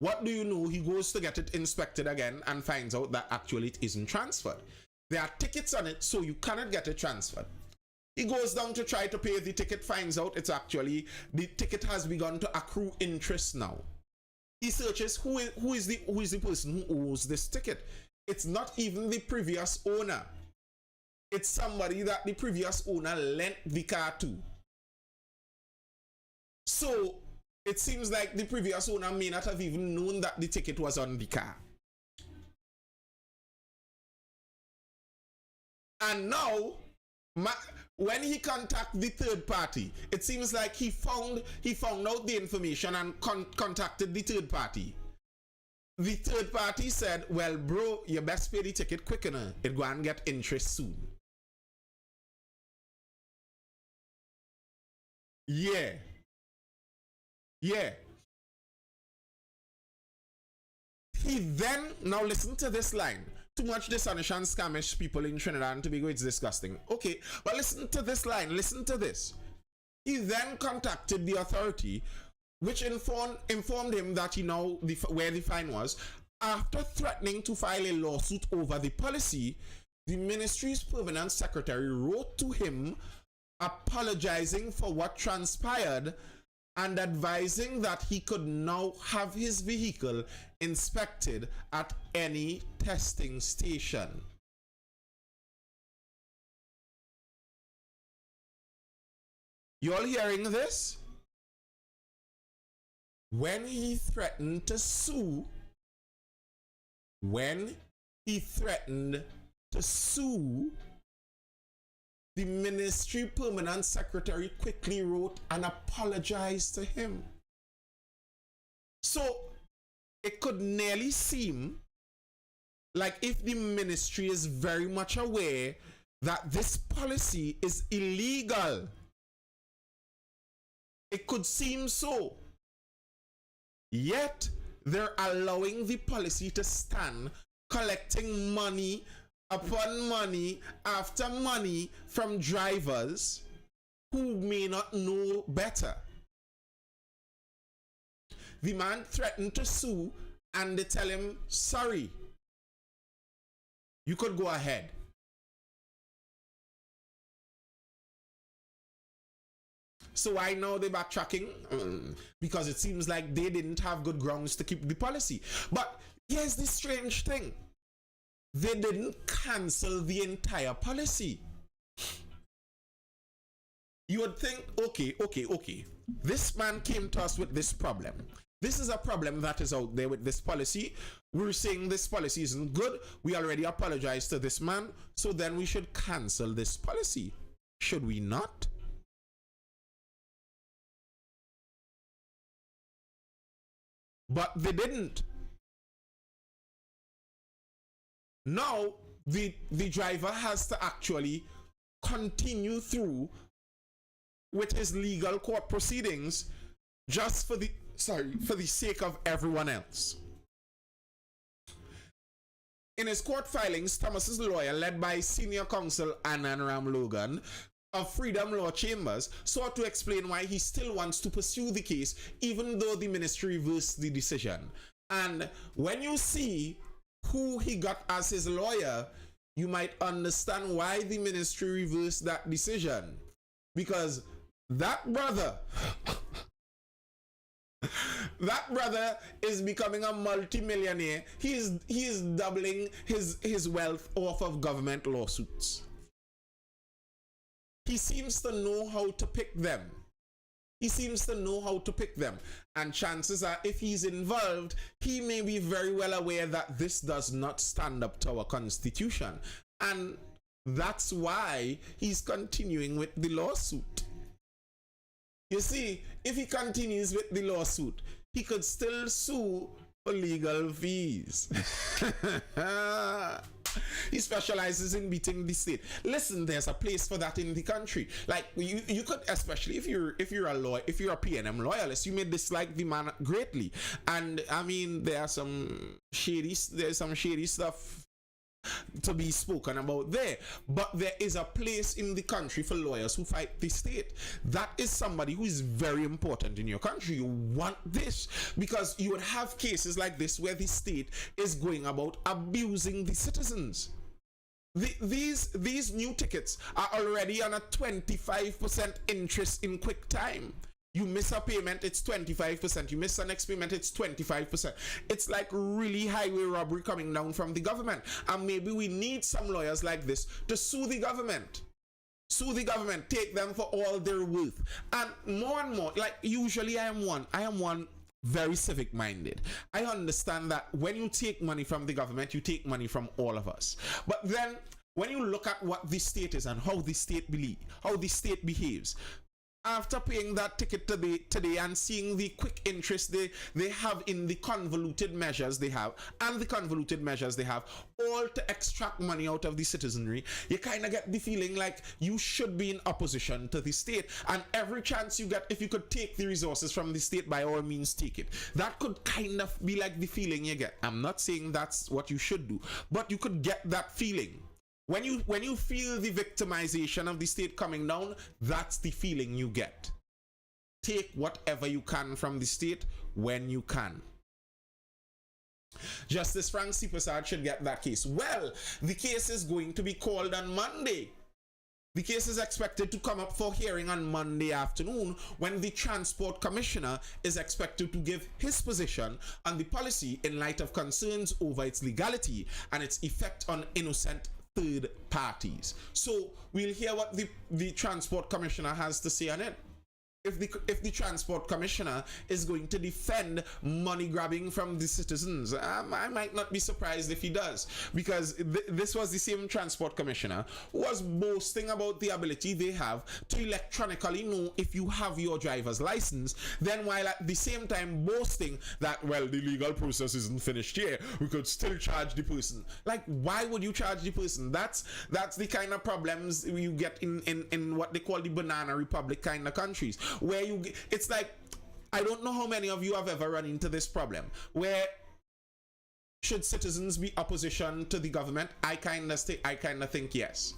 what do you know? He goes to get it inspected again and finds out that actually it isn't transferred. There are tickets on it, so you cannot get it transferred. He goes down to try to pay the ticket, finds out it's actually, the ticket has begun to accrue interest now. He searches who is the person who owes this ticket. It's not even the previous owner. It's somebody that the previous owner lent the car to. So it seems like the previous owner may not have even known that the ticket was on the car. And now, when he contacted the third party, it seems like he found out the information and contacted the third party. The third party said, well, bro, you best pay the ticket quick enough. It go and get interest soon. Yeah. He then, now listen to this line. Too much dishonest and scamish people in Trinidad and Tobago, it's disgusting. Okay, but listen to this line, listen to this. He then contacted the authority, which informed him that he know where the fine was. After threatening to file a lawsuit over the policy, the ministry's permanent secretary wrote to him apologizing for what transpired and advising that he could now have his vehicle inspected at any testing station. You all hearing this? When he threatened to sue, the ministry permanent secretary quickly wrote and apologized to him. So it could nearly seem like if the ministry is very much aware that this policy is illegal. It could seem so. Yet they're allowing the policy to stand, collecting money upon money after money from drivers who may not know better. The man threatened to sue and they tell him, sorry, you could go ahead. So why now they're backtracking? Because it seems like they didn't have good grounds to keep the policy. But here's the strange thing. They didn't cancel the entire policy. You would think, okay. This man came to us with this problem. This is a problem that is out there with this policy. We're saying this policy isn't good. We already apologized to this man. So then we should cancel this policy. Should we not? But they didn't. Now, the driver has to actually continue through with his legal court proceedings just for the sake of everyone else. In his court filings, Thomas's lawyer, led by senior counsel Anand Ram Logan of Freedom Law Chambers, sought to explain why he still wants to pursue the case even though the ministry reversed the decision. And when you see who he got as his lawyer, you might understand why the ministry reversed that decision. Because that brother is becoming a multi-millionaire. He is doubling his wealth off of government lawsuits. He seems to know how to pick them. And chances are, if he's involved, he may be very well aware that this does not stand up to our constitution. And that's why he's continuing with the lawsuit. You see, if he continues with the lawsuit, he could still sue for legal fees. He specializes in beating the state. Listen, there's a place for that in the country. Like you could, especially if you're a lawyer, if you're a PNM loyalist, you may dislike the man greatly. And I mean, there's some shady stuff to be spoken about there, but there is a place in the country for lawyers who fight the state. That is somebody who is very important in your country. You want this because you would have cases like this where the state is going about abusing the citizens. These new tickets are already on a 25% interest in quick time. You miss a payment, it's 25%. You miss the next payment, it's 25%. It's like really highway robbery coming down from the government. And maybe we need some lawyers like this to sue the government. Sue the government, take them for all their worth. And more, like usually I am one very civic minded. I understand that when you take money from the government, you take money from all of us. But then when you look at what the state is and how the state behaves, after paying that ticket today and seeing the quick interest they have in the convoluted measures they have, all to extract money out of the citizenry, you kind of get the feeling like you should be in opposition to the state. And every chance you get, if you could take the resources from the state, by all means take it. That could kind of be like the feeling you get. I'm not saying that's what you should do, but you could get that feeling. When you feel the victimization of the state coming down, that's the feeling you get. Take whatever you can from the state when you can. Justice Frank C. Prasad should get that case. Well, the case is going to be called on Monday. The case is expected to come up for hearing on Monday afternoon, when the Transport Commissioner is expected to give his position on the policy in light of concerns over its legality and its effect on innocent third parties. So we'll hear what the Transport Commissioner has to say on it. if the transport commissioner is going to defend money grabbing from the citizens. I might not be surprised if he does, because this was the same transport commissioner who was boasting about the ability they have to electronically know if you have your driver's license, then while at the same time boasting that, well, the legal process isn't finished here, we could still charge the person. Like, why would you charge the person? That's the kind of problems you get in what they call the banana republic kind of countries, where it's like, I don't know how many of you have ever run into this problem where, should citizens be opposition to the government? I kind of think yes.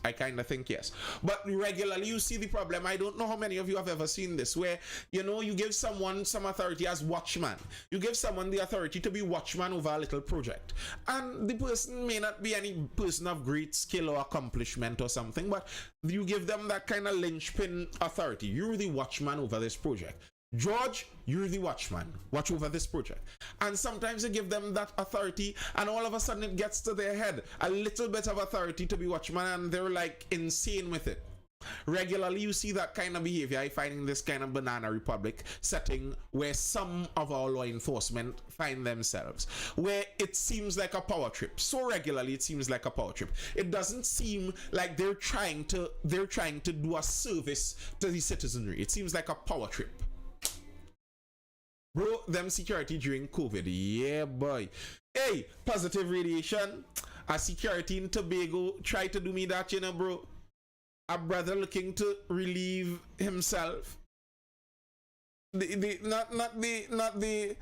But regularly you see the problem. I don't know how many of you have ever seen this, where, you know, you give someone some authority as watchman. You give someone the authority to be watchman over a little project, and the person may not be any person of great skill or accomplishment or something, but you give them that kind of linchpin authority. You're the watchman over this project. George, you're the watchman. Watch over this project. And sometimes you give them that authority, and all of a sudden it gets to their head. A little bit of authority to be watchman, and they're like insane with it. Regularly you see that kind of behavior. I find in this kind of banana republic setting where some of our law enforcement find themselves, where it seems like a power trip. So regularly it seems like a power trip. It doesn't seem like they're trying to do a service to the citizenry. It seems like a power trip. Bro, them security during COVID, yeah boy. Hey, positive radiation. A security in Tobago tried to do me that, you know, bro. A brother looking to relieve himself. Not the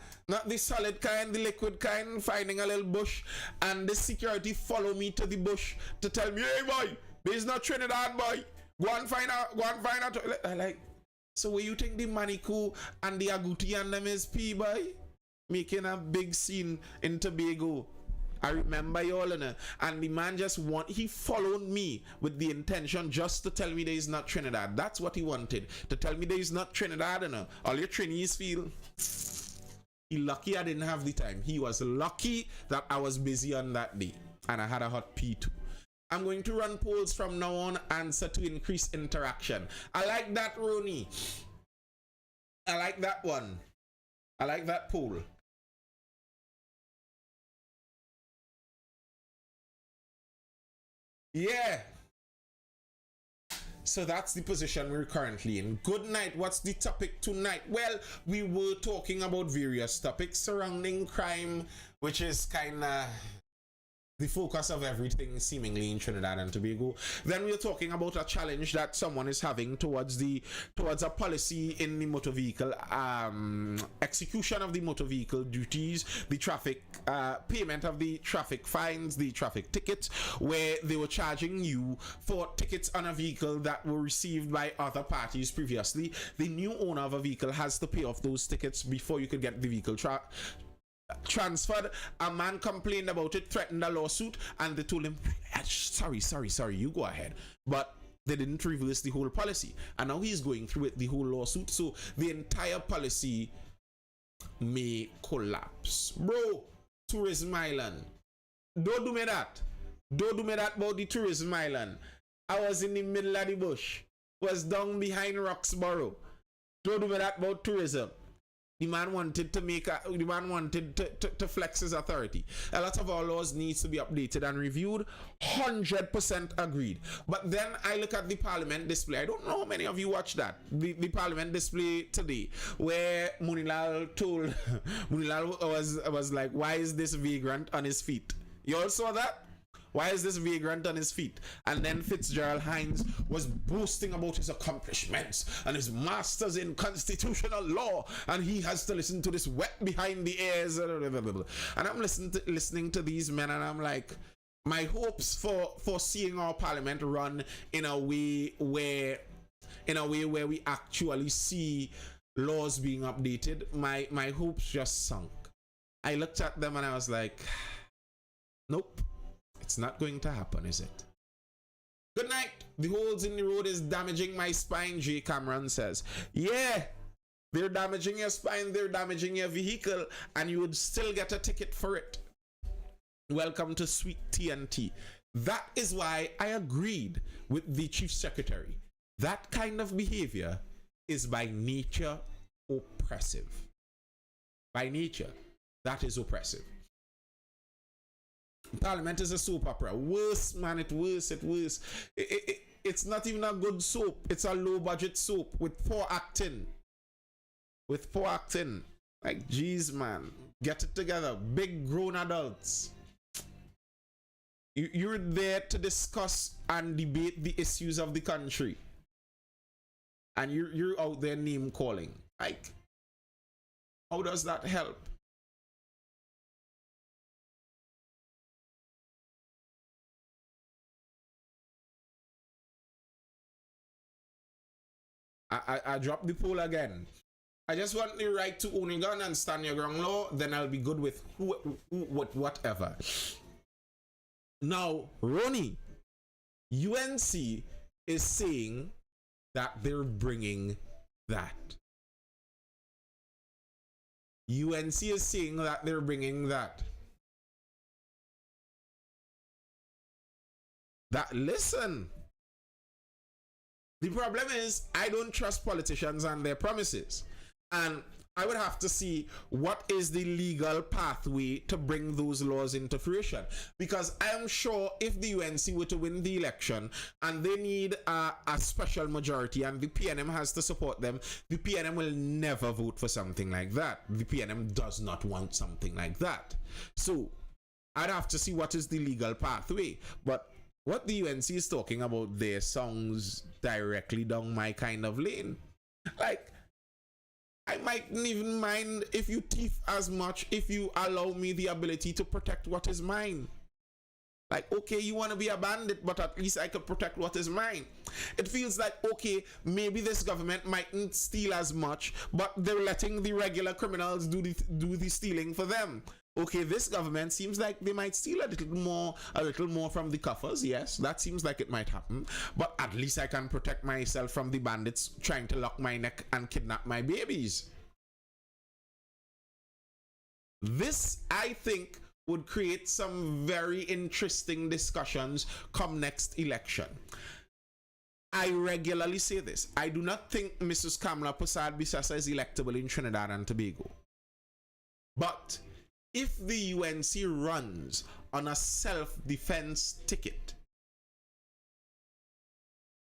solid kind, the liquid kind, finding a little bush, and the security follow me to the bush to tell me, hey boy, this is not Trinidad, boy. Go and find out. I like, so where you think the Manikou and the Agouti and them is P, boy? Making a big scene in Tobago. I remember y'all, and the man he followed me with the intention just to tell me there is not Trinidad. That's what he wanted, to tell me there is not Trinidad, all your Trinis feel. He lucky I didn't have the time. He was lucky that I was busy on that day, and I had a hot pee too. I'm going to run polls from now on, answer to increase interaction. I like that, Roni. I like that one. I like that poll. Yeah. So that's the position we're currently in. Good night. What's the topic tonight? Well, we were talking about various topics surrounding crime, which is kind of the focus of everything seemingly in Trinidad and Tobago. Then we're talking about a challenge that someone is having towards a policy in the motor vehicle execution of the motor vehicle duties, the traffic payment of the traffic fines, the traffic tickets, where they were charging you for tickets on a vehicle that were received by other parties previously. The new owner of a vehicle has to pay off those tickets before you could get the vehicle transferred. A man complained about it, threatened a lawsuit, and they told him, sorry, you go ahead. But they didn't reverse the whole policy, and now he's going through it, the whole lawsuit, so the entire policy may collapse. Bro, Tourism Island, don't do me that about the Tourism Island. I was in the middle of the bush, was down behind Roxborough. Don't do me that about tourism. The man wanted to flex his authority. A lot of our laws needs to be updated and reviewed. 100% agreed. But then I look at the Parliament display. I don't know how many of you watched that. The Parliament display today, where Munilal was like, why is this vagrant on his feet? You all saw that? Why is this vagrant on his feet? And then Fitzgerald Hines was boasting about his accomplishments and his masters in constitutional law, and he has to listen to this wet behind the ears. And I'm listening to these men, and I'm like, my hopes for seeing our parliament run in a way where we actually see laws being updated, my hopes just sunk. I looked at them and I was like, nope. It's not going to happen, is it? Good night. The holes in the road is damaging my spine, J. Cameron says. Yeah, they're damaging your spine, they're damaging your vehicle, and you would still get a ticket for it. Welcome to Sweet TNT. That is why I agreed with the Chief Secretary. That kind of behavior is by nature oppressive. By nature, that is oppressive. Parliament is a soap opera. Worse, man, worse. It's not even a good soap. It's a low budget soap with poor acting. Like, geez, man, get it together. Big grown adults. You're there to discuss and debate the issues of the country, and you're out there name calling. Like, how does that help? I dropped the poll again. I just want the right to own a gun and stand your ground law. Then I'll be good with whatever. Now, Ronnie, UNC is saying that they're bringing that. UNC is saying that they're bringing that. Listen. The problem is, I don't trust politicians and their promises. And I would have to see what is the legal pathway to bring those laws into fruition. Because I am sure if the UNC were to win the election and they need a special majority and the PNM has to support them, the PNM will never vote for something like that. The PNM does not want something like that. So I'd have to see what is the legal pathway. But what the UNC is talking about there sounds directly down my kind of lane. Like, I mightn't even mind if you thief as much if you allow me the ability to protect what is mine. Like, okay, you want to be a bandit, but at least I could protect what is mine. It feels like, okay, maybe this government mightn't steal as much, but they're letting the regular criminals do the stealing for them. Okay, this government seems like they might steal a little more from the coffers. Yes, that seems like it might happen. But at least I can protect myself from the bandits trying to lock my neck and kidnap my babies. This, I think, would create some very interesting discussions come next election. I regularly say this. I do not think Mrs. Kamala Persad-Bissessar is electable in Trinidad and Tobago. But if the UNC runs on a self-defense ticket,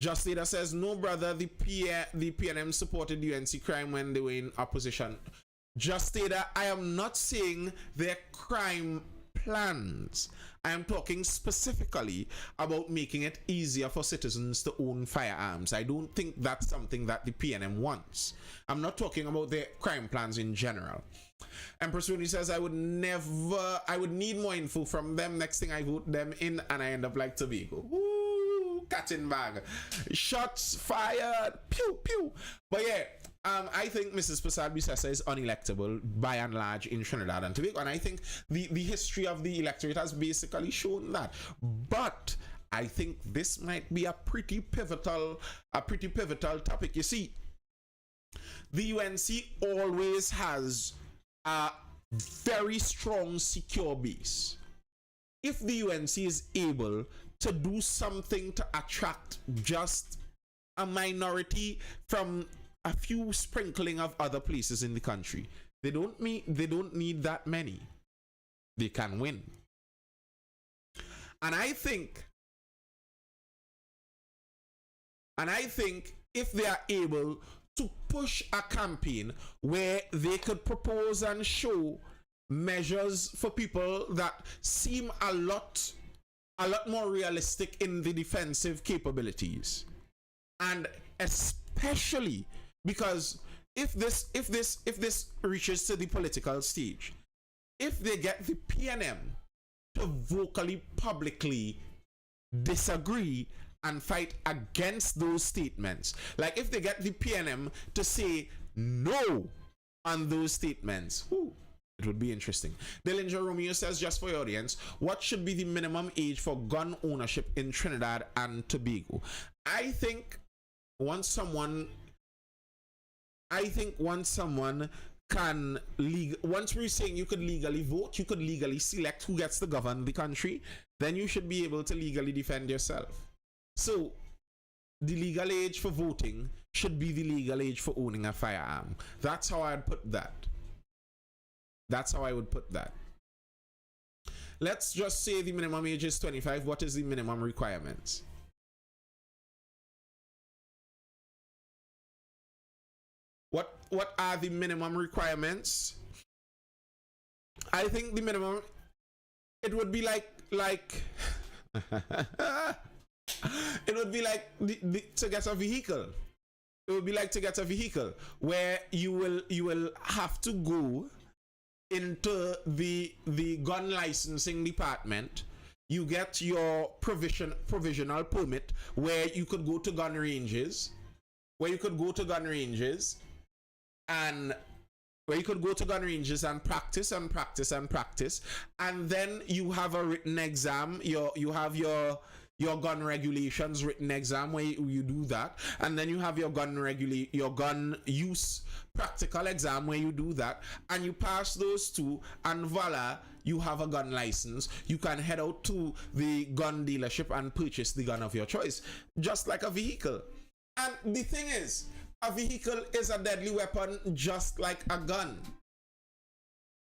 Just Leader says, no, brother, the PNM supported UNC crime when they were in opposition. Just Leader, I am not saying their crime plans. I am talking specifically about making it easier for citizens to own firearms. I don't think that's something that the PNM wants. I'm not talking about their crime plans in general. Empress Rooney says, I would need more info from them. Next thing I vote them in and I end up like Tobago. Woo, cat in bag. Shots fired. Pew, pew. But yeah, I think Mrs. Persad-Bissessar is unelectable by and large in Trinidad and Tobago. And I think the history of the electorate has basically shown that. But I think this might be a pretty pivotal topic. You see, the UNC always has a very strong secure base. If the UNC is able to do something to attract just a minority from a few sprinkling of other places in the country, they don't need that many. They can win. And I think if they are able to push a campaign where they could propose and show measures for people that seem a lot more realistic in the defensive capabilities, and especially because if this reaches to the political stage, if they get the PNM to vocally, publicly disagree and fight against those statements, like if they get the PNM to say no on those statements, it would be interesting. Dillinger Romeo says, just for your audience, what should be the minimum age for gun ownership in Trinidad and Tobago? I think once someone can once we're saying you could legally vote, you could legally select who gets to govern the country, then you should be able to legally defend yourself. So the legal age for voting should be the legal age for owning a firearm. That's how I'd put that. That's how I would put that. Let's just say the minimum age is 25. What is the minimum requirements? What are the minimum requirements? I think the minimum, it would be like it would be like to get a vehicle. It would be like to get a vehicle where you will have to go into the gun licensing department. You get your provisional permit where you could go to gun ranges, and practice, and then you have a written exam. You have your gun regulations written exam where you do that, and then you have your gun use practical exam where you do that, and you pass those two, and voila, you have a gun license. You can head out to the gun dealership and purchase the gun of your choice, just like a vehicle. And the thing is, a vehicle is a deadly weapon just like a gun.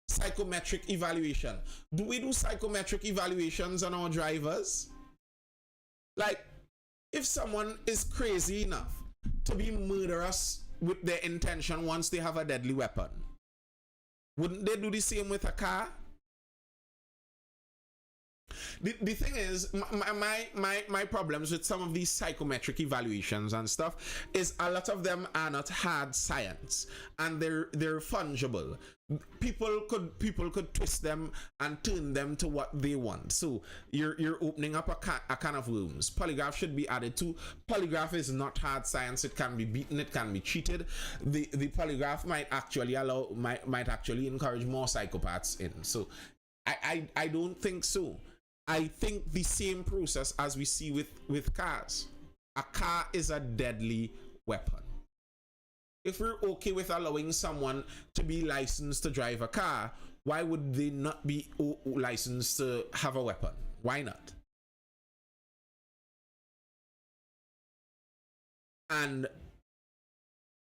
Psychometric evaluation. Do we do psychometric evaluations on our drivers? Like, if someone is crazy enough to be murderous with their intention once they have a deadly weapon, wouldn't they do the same with a car? The thing is, my problems with some of these psychometric evaluations and stuff is a lot of them are not hard science, and they're fungible. People could twist them and turn them to what they want. So you're opening up a can of worms. Polygraph should be added to. Polygraph is not hard science. It can be beaten. It can be cheated. The polygraph might actually encourage more psychopaths in. So I don't think so. I think the same process as we see with cars. A car is a deadly weapon. If we're okay with allowing someone to be licensed to drive a car, why would they not be licensed to have a weapon? Why not? And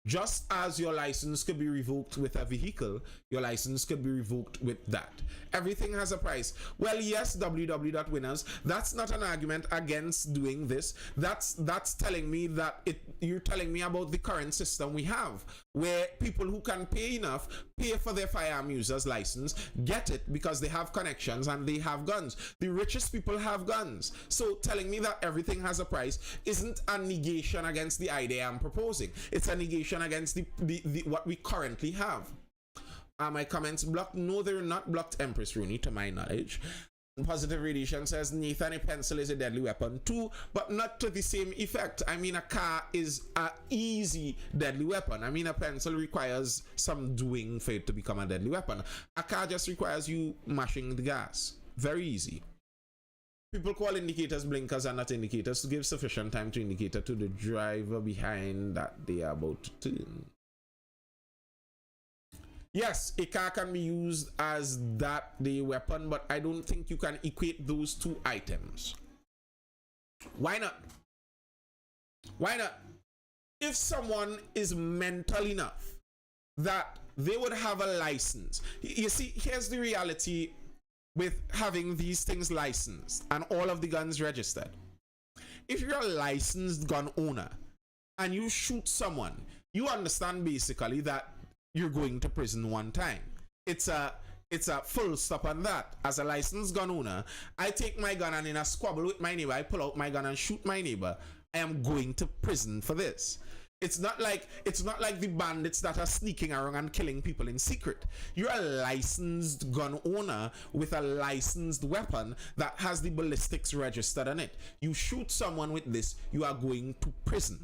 just as your license could be revoked with a vehicle, your license could be revoked with that. Everything has a price. Well, yes, www.winners, that's not an argument against doing this. That's telling me that you're telling me about the current system we have, where people who can pay enough pay for their firearm users license, get it because they have connections and they have guns. The richest people have guns. So telling me that everything has a price isn't a negation against the idea I'm proposing. It's a negation against the what we currently have. Are my comments blocked? No, they're not blocked, Empress Rooney, to my knowledge. Positive Radiation says, Nathan, a pencil is a deadly weapon too, but not to the same effect. I mean, a car is an easy deadly weapon. I mean, a pencil requires some doing for it to become a deadly weapon. A car just requires you mashing the gas. Very easy. People call indicators blinkers and not indicators to give sufficient time to indicator to the driver behind that they are about to turn. Yes, a car can be used as that the weapon, but I don't think you can equate those two items. Why not? Why not? If someone is mental enough that they would have a license. You see, here's the reality with having these things licensed and all of the guns registered. If you're a licensed gun owner and you shoot someone, you understand basically that you're going to prison one time. It's a full stop on that. As a licensed gun owner, I take my gun and in a squabble with my neighbor, I pull out my gun and shoot my neighbor. I am going to prison for this. It's not like the bandits that are sneaking around and killing people in secret. You're a licensed gun owner with a licensed weapon that has the ballistics registered on it. You shoot someone with this, you are going to prison.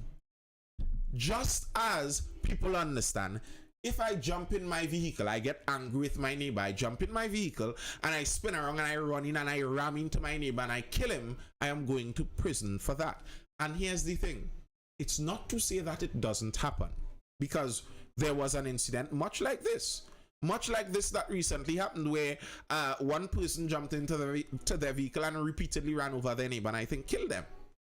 Just as people understand, if I jump in my vehicle, I get angry with my neighbor, I jump in my vehicle and I spin around and I run in and I ram into my neighbor and I kill him, I am going to prison for that. And here's the thing. It's not to say that it doesn't happen, because there was an incident much like this that recently happened where one person jumped into their vehicle and repeatedly ran over their neighbor and I think killed them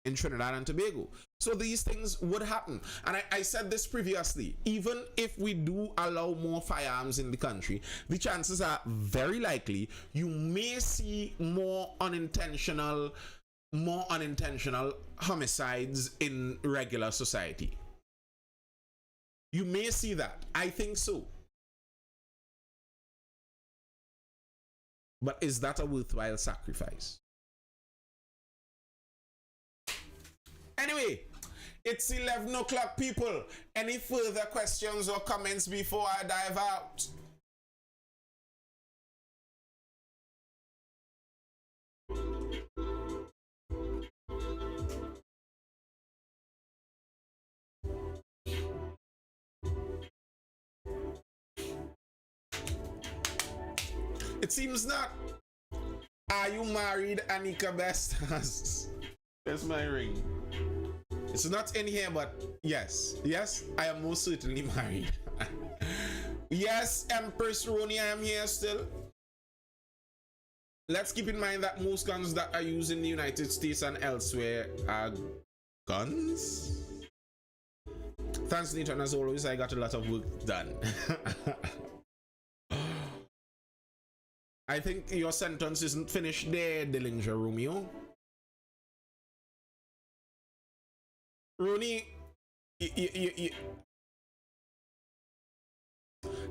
in Trinidad and Tobago. So these things would happen. And I said this previously, even if we do allow more firearms in the country, the chances are very likely you may see more unintentional homicides in regular society. You may see that. I think so. But is that a worthwhile sacrifice? Anyway, it's 11 o'clock, people. Any further questions or comments before I dive out? It seems not. Are you married, Anika Bestas? That's my ring. It's not in here, but yes. Yes, I am most certainly married. Yes, Empress Roni, I am here still. Let's keep in mind that most guns that are used in the United States and elsewhere are guns. Thanks, Nathan, as always. I got a lot of work done. I think your sentence isn't finished there, Dillinger Romeo. Rooney,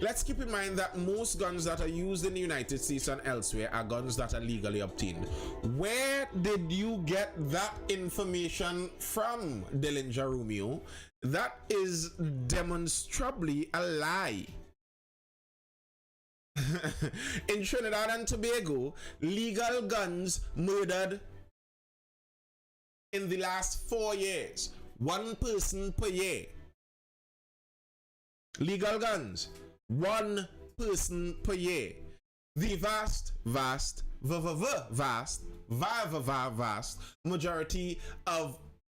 let's keep in mind that most guns that are used in the United States and elsewhere are guns that are legally obtained. Where did you get that information from, Dillinger Romeo? That is demonstrably a lie. In Trinidad and Tobago, legal guns murdered in the last 4 years. 1 person per year. Legal guns, 1 person per year. The vast majority of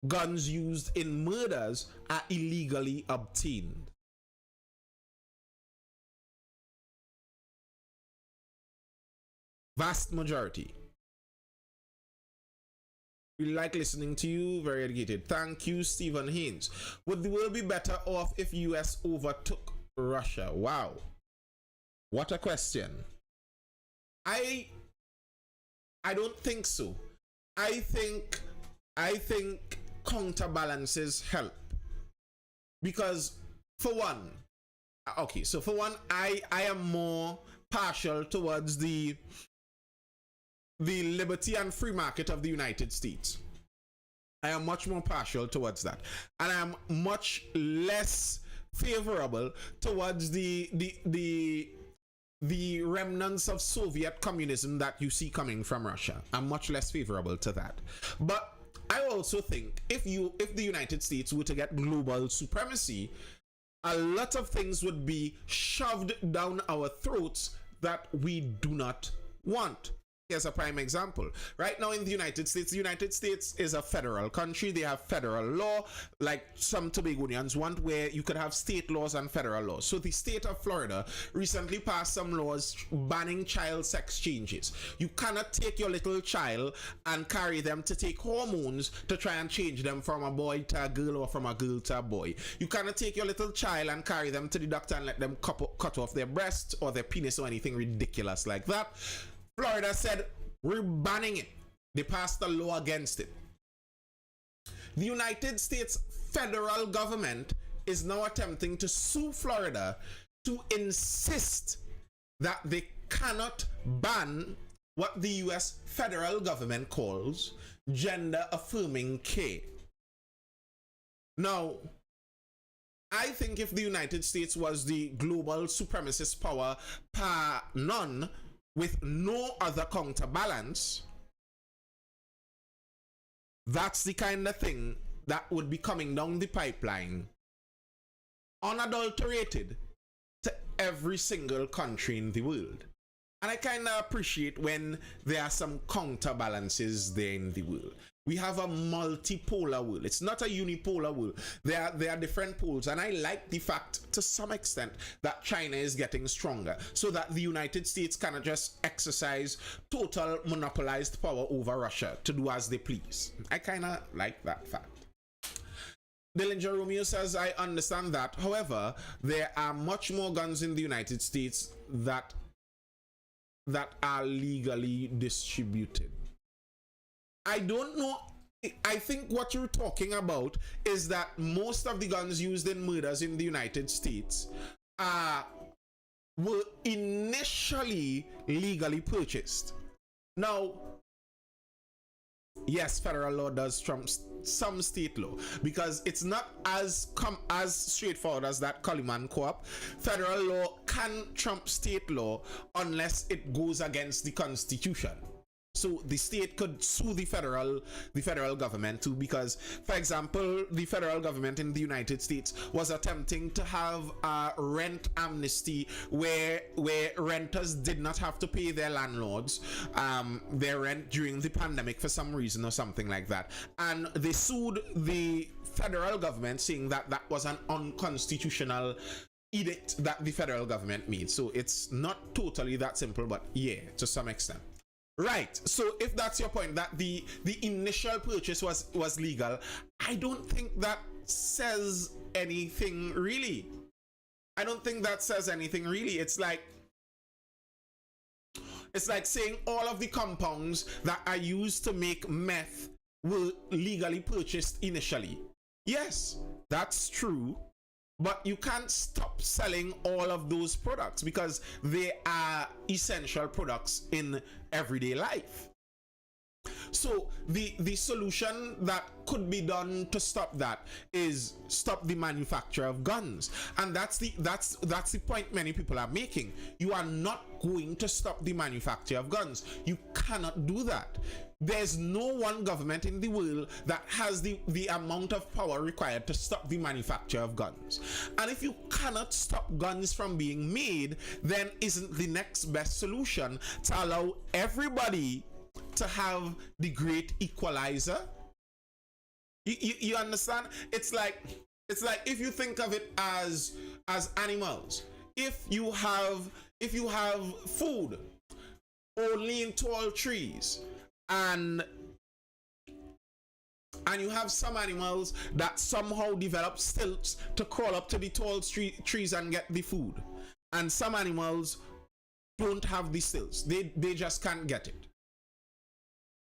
guns used in murders are illegally obtained. Vast majority. We like listening to you, very educated. Thank you, Stephen Haynes. Would the world be better off if US overtook Russia? Wow. What a question. I don't think so. I think counterbalances help. Because for one, I am more partial towards the liberty and free market of the United States. I am much more partial towards that, and I am much less favorable towards the remnants of Soviet communism that you see coming from Russia. I'm much less favorable to that. But I also think if the United States were to get global supremacy, a lot of things would be shoved down our throats that we do not want. Here's a prime example. Right now in the United States is a federal country. They have federal law, like some Tobagonians want, where you could have state laws and federal laws. So the state of Florida recently passed some laws banning child sex changes. You cannot take your little child and carry them to take hormones to try and change them from a boy to a girl or from a girl to a boy. You cannot take your little child and carry them to the doctor and let them cut off their breast or their penis or anything ridiculous like that. Florida said, we're banning it. They passed a law against it. The United States federal government is now attempting to sue Florida to insist that they cannot ban what the US federal government calls gender-affirming care. Now, I think if the United States was the global supremacist power par none, with no other counterbalance, that's the kind of thing that would be coming down the pipeline, unadulterated, to every single country in the world. And I kind of appreciate when there are some counterbalances there in the world. We have a multipolar world. It's not a unipolar world. There are different poles, and I like the fact to some extent that China is getting stronger, so that the United States cannot just exercise total monopolized power over Russia to do as they please. I kind of like that fact. Dillinger Romeo says, I understand that. However, there are much more guns in the United States that are legally distributed. I don't know. I think what you're talking about is that most of the guns used in murders in the United States were initially legally purchased. Now, yes, federal law does trump some state law, because it's not as straightforward as that Coleman Co-op. Federal law can trump state law unless it goes against the Constitution. So the state could sue the federal government too, because, for example, the federal government in the United States was attempting to have a rent amnesty where renters did not have to pay their landlords their rent during the pandemic for some reason or something like that, and they sued the federal government, saying that that was an unconstitutional edict that the federal government made. So it's not totally that simple, but yeah, to some extent. Right, so if that's your point, that the initial purchase was legal, I don't think that says anything really. I don't think that says anything really. It's like saying all of the compounds that are used to make meth were legally purchased initially. Yes, that's true. But you can't stop selling all of those products because they are essential products in everyday life. So the solution that could be done to stop that is stop the manufacture of guns, and that's the point many people are making. You are not going to stop the manufacture of guns. You cannot do that. There's no one government in the world that has the amount of power required to stop the manufacture of guns. And if you cannot stop guns from being made, then isn't the next best solution to allow everybody to have the great equalizer? You understand? It's like if you think of it as animals. If you have food only in tall trees, and you have some animals that somehow develop stilts to crawl up to the tall trees and get the food, and some animals don't have the stilts, they just can't get it.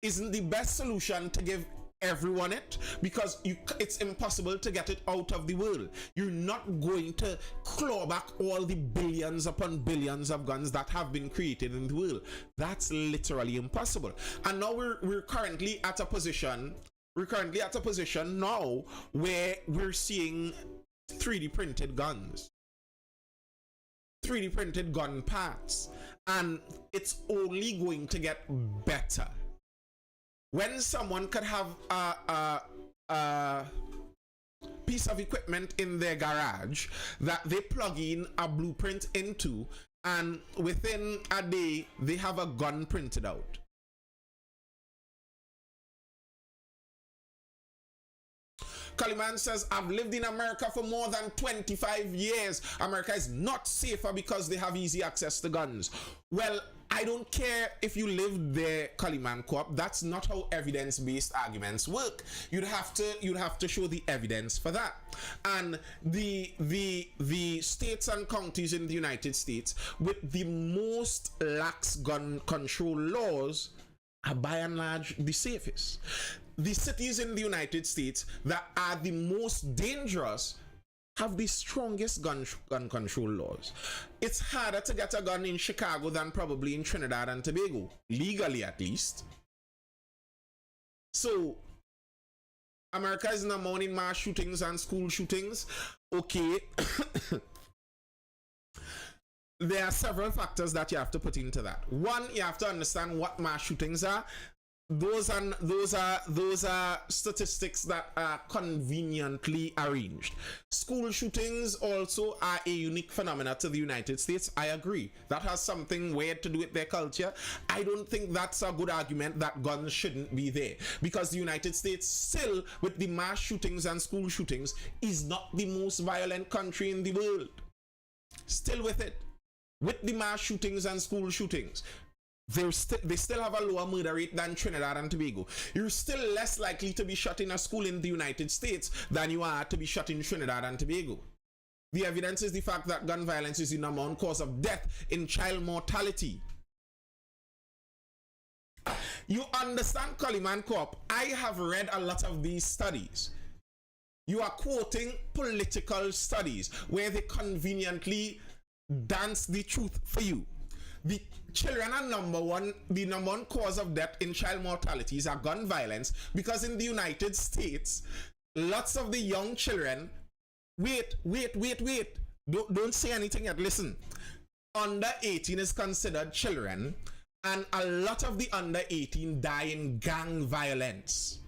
Isn't the best solution to give everyone it? Because it's impossible to get it out of the world. You're not going to claw back all the billions upon billions of guns that have been created in the world. That's literally impossible. And now we're currently at a position now where we're seeing 3D printed guns, 3D printed gun parts, and it's only going to get better. When someone could have a piece of equipment in their garage that they plug in a blueprint into, and within a day they have a gun printed out. Kaliman says, I've lived in America for more than 25 years. America is not safer because they have easy access to guns. Well, I don't care if you lived there, Kaliman Co-op. That's not how evidence-based arguments work. You'd have to show the evidence for that. And the states and counties in the United States with the most lax gun control laws are by and large the safest. The cities in the United States that are the most dangerous have the strongest gun control laws. It's harder to get a gun in Chicago than probably in Trinidad and Tobago, legally at least. So America is number one in mass shootings and school shootings. Okay. There are several factors that you have to put into that. One, you have to understand what mass shootings are. those are statistics that are conveniently arranged. School shootings also are a unique phenomena to the United States. I agree. That has something weird to do with their culture. I don't think that's a good argument that guns shouldn't be there, because the United States still, with the mass shootings and school shootings, is not the most violent country in the world. Still with it. With the mass shootings and school shootings, they still have a lower murder rate than Trinidad and Tobago. You're still less likely to be shot in a school in the United States than you are to be shot in Trinidad and Tobago. The evidence is the fact that gun violence is the number one cause of death in child mortality. You understand, Coleman Corp? I have read a lot of these studies. You are quoting political studies where they conveniently dance the truth for you. The children are the number one cause of death in child mortalities are gun violence, because in the United States, lots of the young children, wait, don't say anything yet, listen. Under 18 is considered children, and a lot of the under 18 die in gang violence.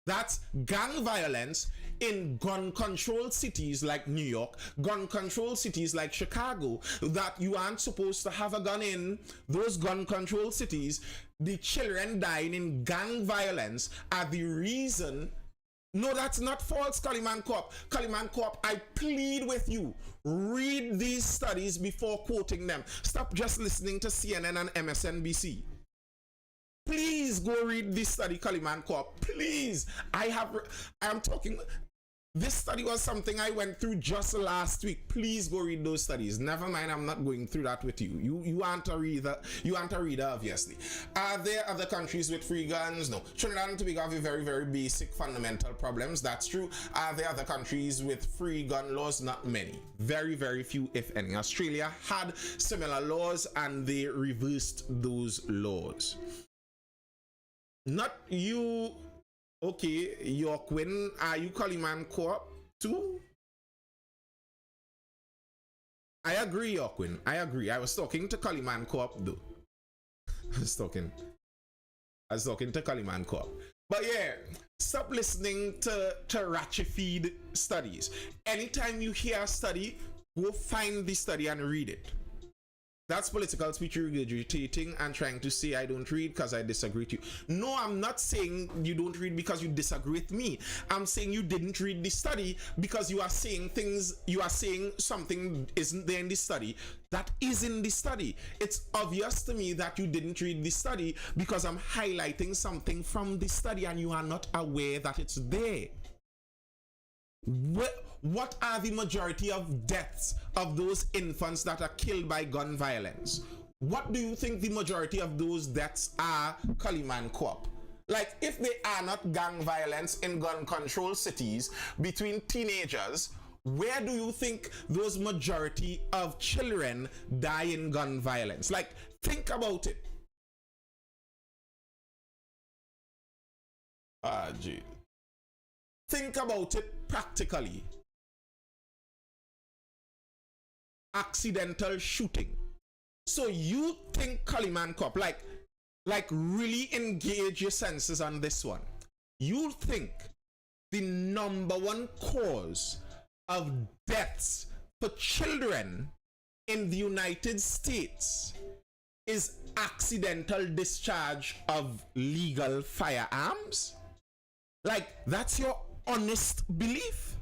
That's gang violence in gun control cities like New York, gun control cities like Chicago, that you aren't supposed to have a gun in. Those gun control cities, the children dying in gang violence are the reason. No, that's not false, Coleman Corp. Coleman Corp, I plead with you, read these studies before quoting them. Stop just listening to CNN and MSNBC. Please go read this study, Coleman Corp. Please. I'm talking. This study was something I went through just last week. Please go read those studies. Never mind, I'm not going through that with you. You aren't a reader. You aren't a reader, obviously. Are there other countries with free guns? No. Trinidad and Tobago have very, very basic fundamental problems. That's true. Are there other countries with free gun laws? Not many. Very, very few, if any. Australia had similar laws and they reversed those laws. Not you. Okay, Yorkwin, are you Coleman Corp too? I agree, Yorkwin. I agree. I was talking to Coleman Corp though. I was talking to Coleman Corp. But yeah, stop listening to ratchet feed studies. Anytime you hear a study, go find the study and read it. That's political speech regurgitating and trying to say I don't read because I disagree with you. No, I'm not saying you don't read because you disagree with me. I'm saying you didn't read the study because you are saying something isn't there in the study that is in the study. It's obvious to me that you didn't read the study because I'm highlighting something from the study and you are not aware that it's there. What are the majority of deaths of those infants that are killed by gun violence? What do you think the majority of those deaths are, Coleman Corp? Like, if they are not gang violence in gun control cities between teenagers, where do you think those majority of children die in gun violence? Like, think about it. Gee. Think about it practically. Accidental shooting. So you think, Coleman Corp, like really engage your senses on this one. You think the number one cause of deaths for children in the United States is accidental discharge of legal firearms? Like, that's your honest belief?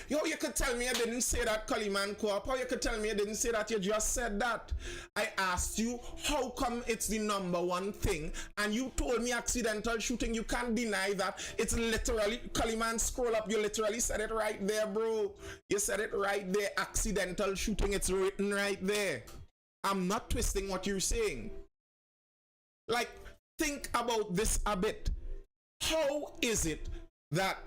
Yo, you could tell me I didn't say that, Coleman Corp. Or you could tell me I didn't say that, you just said that. I asked you, how come it's the number one thing? And you told me accidental shooting. You can't deny that. It's literally, Coleman, scroll up. You literally said it right there, bro. You said it right there. Accidental shooting. It's written right there. I'm not twisting what you're saying. Like, think about this a bit. How is it that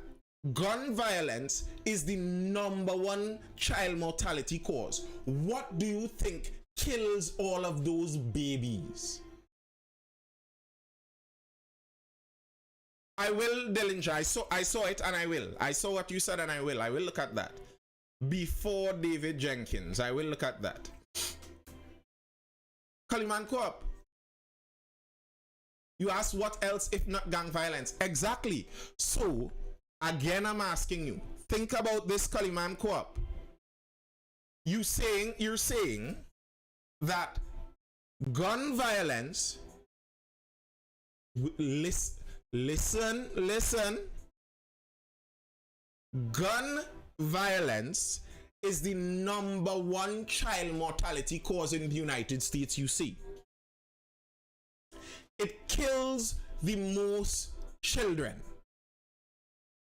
gun violence is the number one child mortality cause? What do you think kills all of those babies? I will, Dillinger. I saw it and I will. I saw what you said and I will. I will look at that. Before David Jenkins. I will look at that. Kaliman Co-op. You asked what else if not gang violence? Exactly. So, again, I'm asking you. Think about this, Kaliman Co-op. You're saying that gun violence, listen, gun violence is the #1 child mortality cause in the United States, you see. It kills the most children.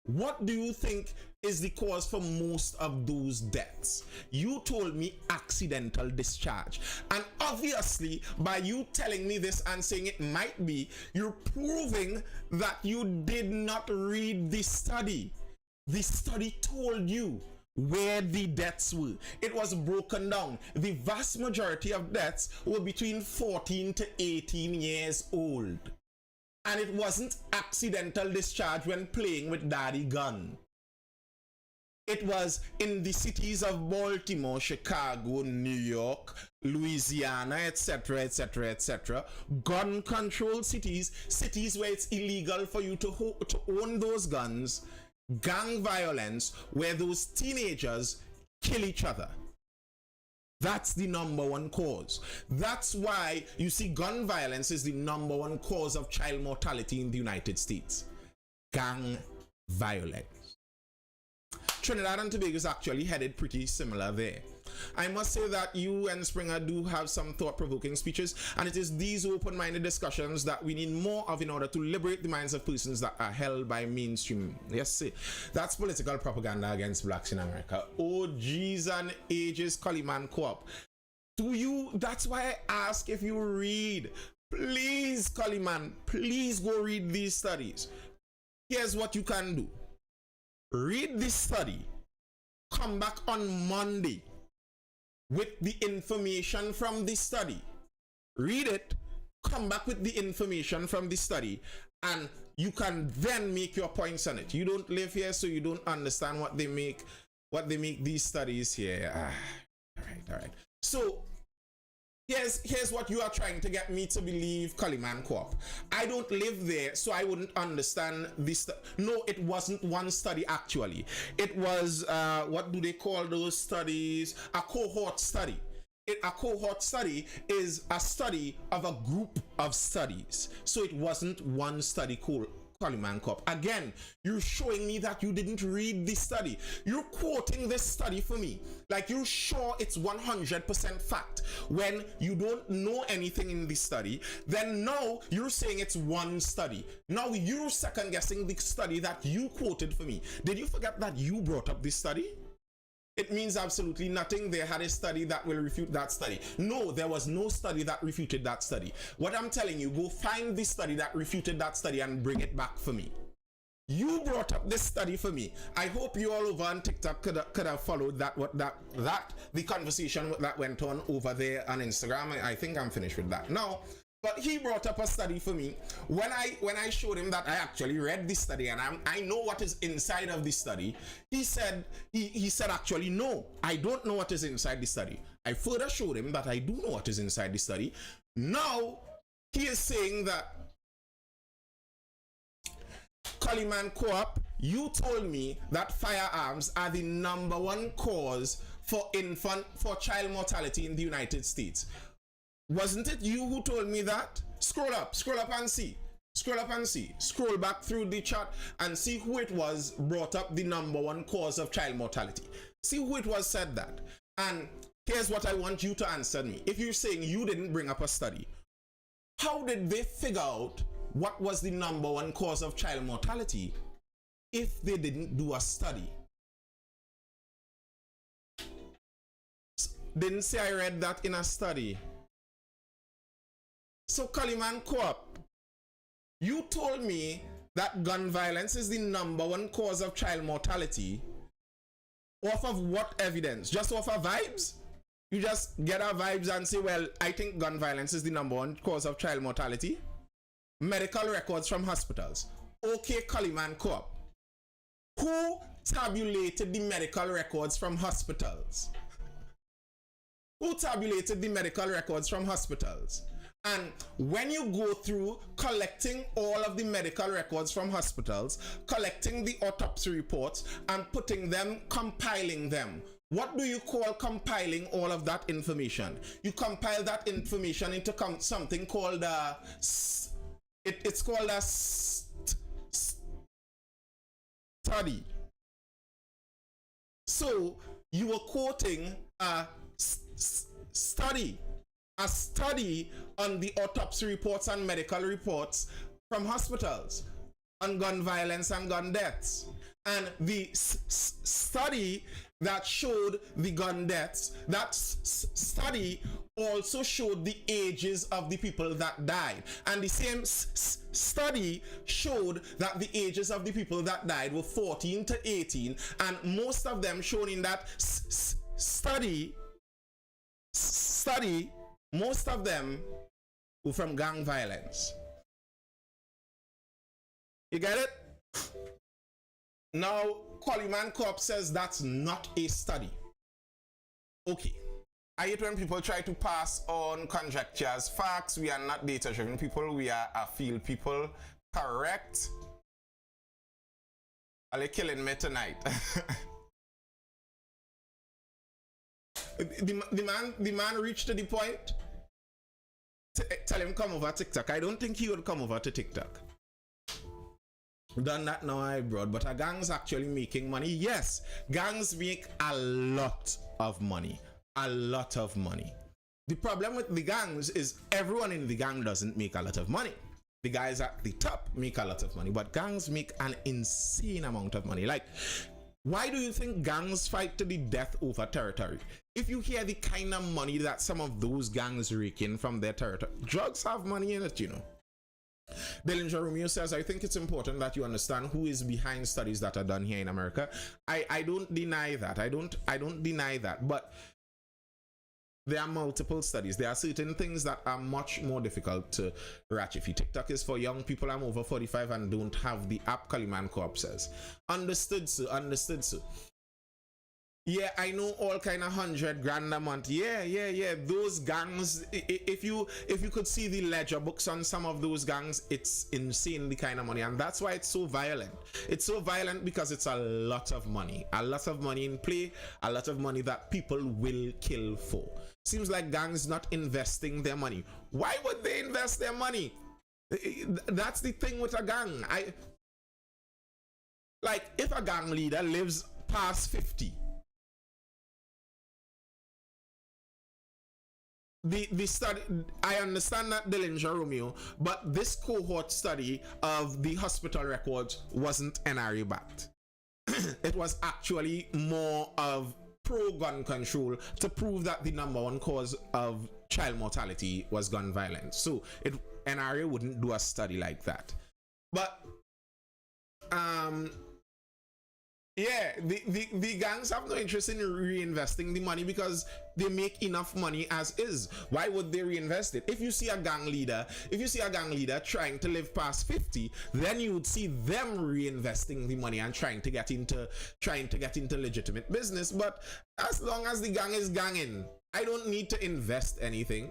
What do you think is the cause for most of those deaths? You told me accidental discharge. And obviously, by you telling me this and saying it might be, you're proving that you did not read the study. The study told you where the deaths were. It was broken down. The vast majority of deaths were between 14 to 18 years old. And it wasn't accidental discharge when playing with daddy gun. It was in the cities of Baltimore, Chicago, New York, Louisiana, etc., etc., etc. Gun controlled cities, cities where it's illegal for you to own those guns. Gang violence, where those teenagers kill each other. That's the #1 cause. That's why you see gun violence is the #1 cause of child mortality in the United States. Gang violence. Trinidad and Tobago is actually headed pretty similar there. I must say that you and Springer do have some thought-provoking speeches, and it is these open-minded discussions that we need more of in order to liberate the minds of persons that are held by mainstream. Yes, see, that's political propaganda against blacks in America. Oh, G's and ages, Kaliman Co-op. That's why I ask if you read. Please, Kaliman, please go read these studies. Here's what you can do. Read this study. Come back on Monday with the information from the study. Read it, come back with the information from the study, and you can then make your points on it. You don't live here, so you don't understand what they make these studies here. All right. So here's what you are trying to get me to believe, Kaliman Co-op. I don't live there, so I wouldn't understand this. No, it wasn't one study actually. It was what do they call those studies? A cohort study. A cohort study is a study of a group of studies. So it wasn't one study called Kaliman Co-op. Again, you're showing me that you didn't read this study. You're quoting this study for me like you're sure it's 100% fact when you don't know anything in this study. Then now you're saying it's one study. Now you're second guessing the study that you quoted for me. Did you forget that you brought up this study? It means absolutely nothing. They had a study that will refute that study. No, there was no study that refuted that study. What I'm telling you, go find the study that refuted that study and bring it back for me. You brought up this study for me. I hope you all over on TikTok could have followed the conversation that went on over there on Instagram. I think I'm finished with that now. But he brought up a study for me. When I showed him that I actually read this study and I know what is inside of this study, he said actually no, I don't know what is inside the study. I further showed him that I do know what is inside the study. Now he is saying that, Kaliman Co-op, you told me that firearms are the #1 cause for child mortality in the United States. Wasn't it you who told me that? Scroll up and see. Scroll back through the chat and see who it was brought up the #1 cause of child mortality. See who it was said that. And here's what I want you to answer me. If you're saying you didn't bring up a study, how did they figure out what was the #1 cause of child mortality if they didn't do a study? Didn't say I read that in a study. So Kaliman Co-op, you told me that gun violence is the #1 cause of child mortality. Off of what evidence? Just off of vibes? You just get our vibes and say, well, I think gun violence is the #1 cause of child mortality? Medical records from hospitals. Okay, Coleman Co-op. Who tabulated the medical records from hospitals? Who tabulated the medical records from hospitals? And when you go through collecting all of the medical records from hospitals, collecting the autopsy reports, and putting them, compiling them, what do you call compiling all of that information? You compile that information into something called it's called a study. So you were quoting a study on the autopsy reports and medical reports from hospitals on gun violence and gun deaths. And the study that showed the gun deaths, that study also showed the ages of the people that died. And the same study showed that the ages of the people that died were 14 to 18. And most of them shown in that study, most of them were from gang violence. You get it? Now, Coleman Co-op says that's not a study. Okay. I hate when people try to pass on conjectures, facts. We are not data-driven people. We are a field people. Correct? Are you killing me tonight? the man reached to the point. Tell him come over TikTok. I don't think he would come over to TikTok. Done that now, I brought. But are gangs actually making money? Yes, gangs make a lot of money. A lot of money. The problem with the gangs is everyone in the gang doesn't make a lot of money. The guys at the top make a lot of money, but gangs make an insane amount of money. Like, why do you think gangs fight to the death over territory? If you hear the kind of money that some of those gangs rake in from their territory, drugs have money in it, you know. Dillinger Romeo says, I think it's important that you understand who is behind studies that are done here in America. I don't deny that. I don't deny that. But there are multiple studies. There are certain things that are much more difficult to ratchet. TikTok is for young people. I'm over 45 and don't have the app, Coleman Co-op says. Understood, sir. Understood, sir. Yeah, I know all kind of $100,000 a month. Yeah. Those gangs, if you could see the ledger books on some of those gangs, it's insane the kind of money. And that's why it's so violent. It's so violent because it's a lot of money. A lot of money in play. A lot of money that people will kill for. Seems like gangs not investing their money. Why would they invest their money? That's the thing with a gang. Like, if a gang leader lives past 50, the study, I understand that, Dillinger Romeo, but this cohort study of the hospital records wasn't NRA backed. It was actually more of pro-gun control to prove that the #1 cause of child mortality was gun violence. So NRA wouldn't do a study like that. But yeah, the gangs have no interest in reinvesting the money because they make enough money as is. Why would they reinvest it? If you see a gang leader trying to live past 50, then you would see them reinvesting the money and trying to get into legitimate business. But as long as the gang is ganging, I don't need to invest anything.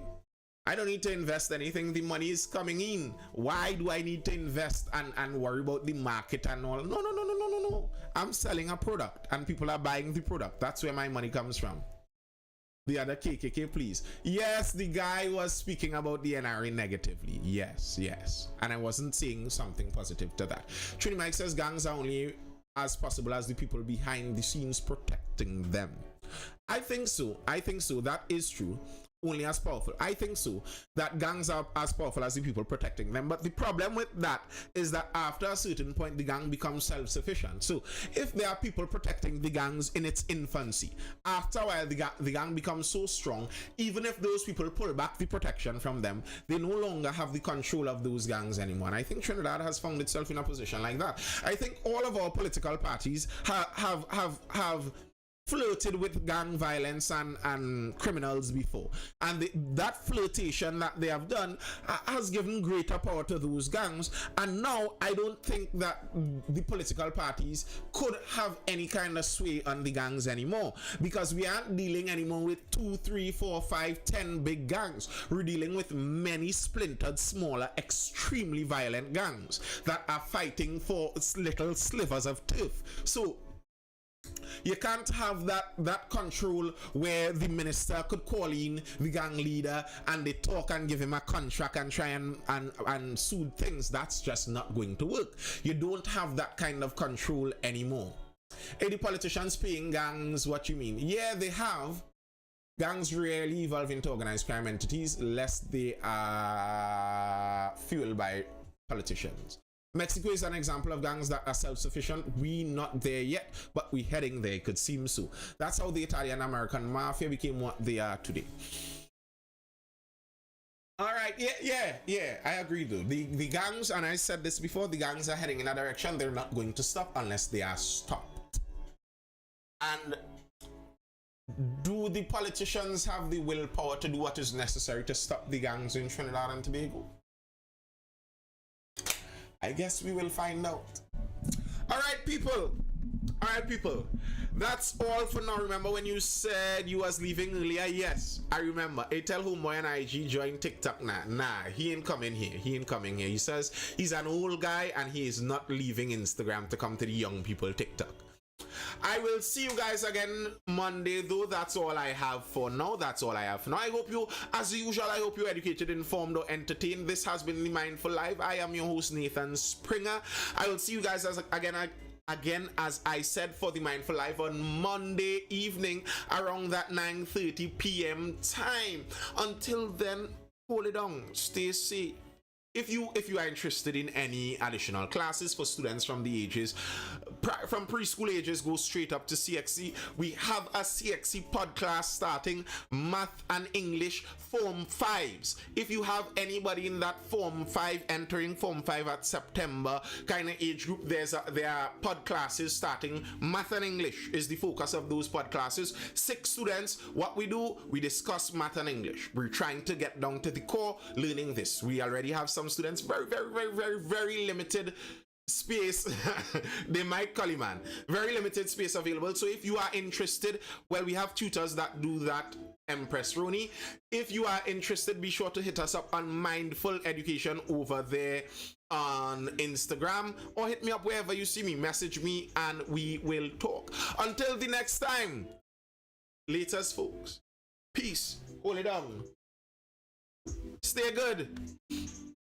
The money is coming in. Why do I need to invest and worry about the market and all? No. I'm selling a product and people are buying the product. That's where my money comes from. The other KKK, please. Yes, the guy was speaking about the NRA negatively. Yes. And I wasn't saying something positive to that. Trini Mike says gangs are only as possible as the people behind the scenes protecting them. I think so. That is true. Only as powerful. I think so, that gangs are as powerful as the people protecting them. But the problem with that is that after a certain point, the gang becomes self-sufficient. So if there are people protecting the gangs in its infancy, after a while the gang becomes so strong, even if those people pull back the protection from them, they no longer have the control of those gangs anymore. And I think Trinidad has found itself in a position like that. I think all of our political parties have flirted with gang violence and criminals before, and that flirtation that they have done has given greater power to those gangs. And now I don't think that the political parties could have any kind of sway on the gangs anymore, because we aren't dealing anymore with 2, 3, 4, 5, 10 big gangs. We're dealing with many splintered, smaller, extremely violent gangs that are fighting for little slivers of turf. So you can't have that control where the minister could call in the gang leader and they talk and give him a contract and try and soothe things. That's just not going to work. You don't have that kind of control anymore. Hey, the politicians paying gangs, what you mean? Yeah, they have. Gangs rarely evolve into organized crime entities lest they are fueled by politicians. Mexico is an example of gangs that are self-sufficient. We not there yet, but we heading there. It could seem so. That's how the Italian-American mafia became what they are today. All right, yeah, I agree though. The gangs, and I said this before, the gangs are heading in a direction. They're not going to stop unless they are stopped. And do the politicians have the willpower to do what is necessary to stop the gangs in Trinidad and Tobago? I guess we will find out. All right, people. That's all for now. Remember when you said you was leaving earlier? Yes, I remember. I tell Homeboy and IG join TikTok now. Nah, he ain't coming here. He says he's an old guy and he is not leaving Instagram to come to the young people TikTok. I will see you guys again Monday, though. That's all I have for now. I hope you, as usual, I hope you're educated, informed, or entertained. This has been the Mindful Live. I am your host, Nathan Springer. I will see you guys again, as I said, for the Mindful Live on Monday evening around that 9:30 p.m. time. Until then, hold it on. Stay safe. If you are interested in any additional classes for students from the ages from preschool ages go straight up to CXC, we have a CXC pod class starting math and English form 5s. If you have anybody in that form 5 entering form 5 at September kind of age group, there are pod classes starting. Math and English is the focus of those pod classes. 6 students. What we do, we discuss math and English. We're trying to get down to the core learning this. We already have some students, very limited space. They might call you, man. Very limited space available. So if you are interested, well, we have tutors that do that, Empress Roni. If you are interested, be sure to hit us up on Mindful Education over there on Instagram, or hit me up wherever you see me. Message me and we will talk. Until the next time, latest folks. Peace. Hold it down. Stay good.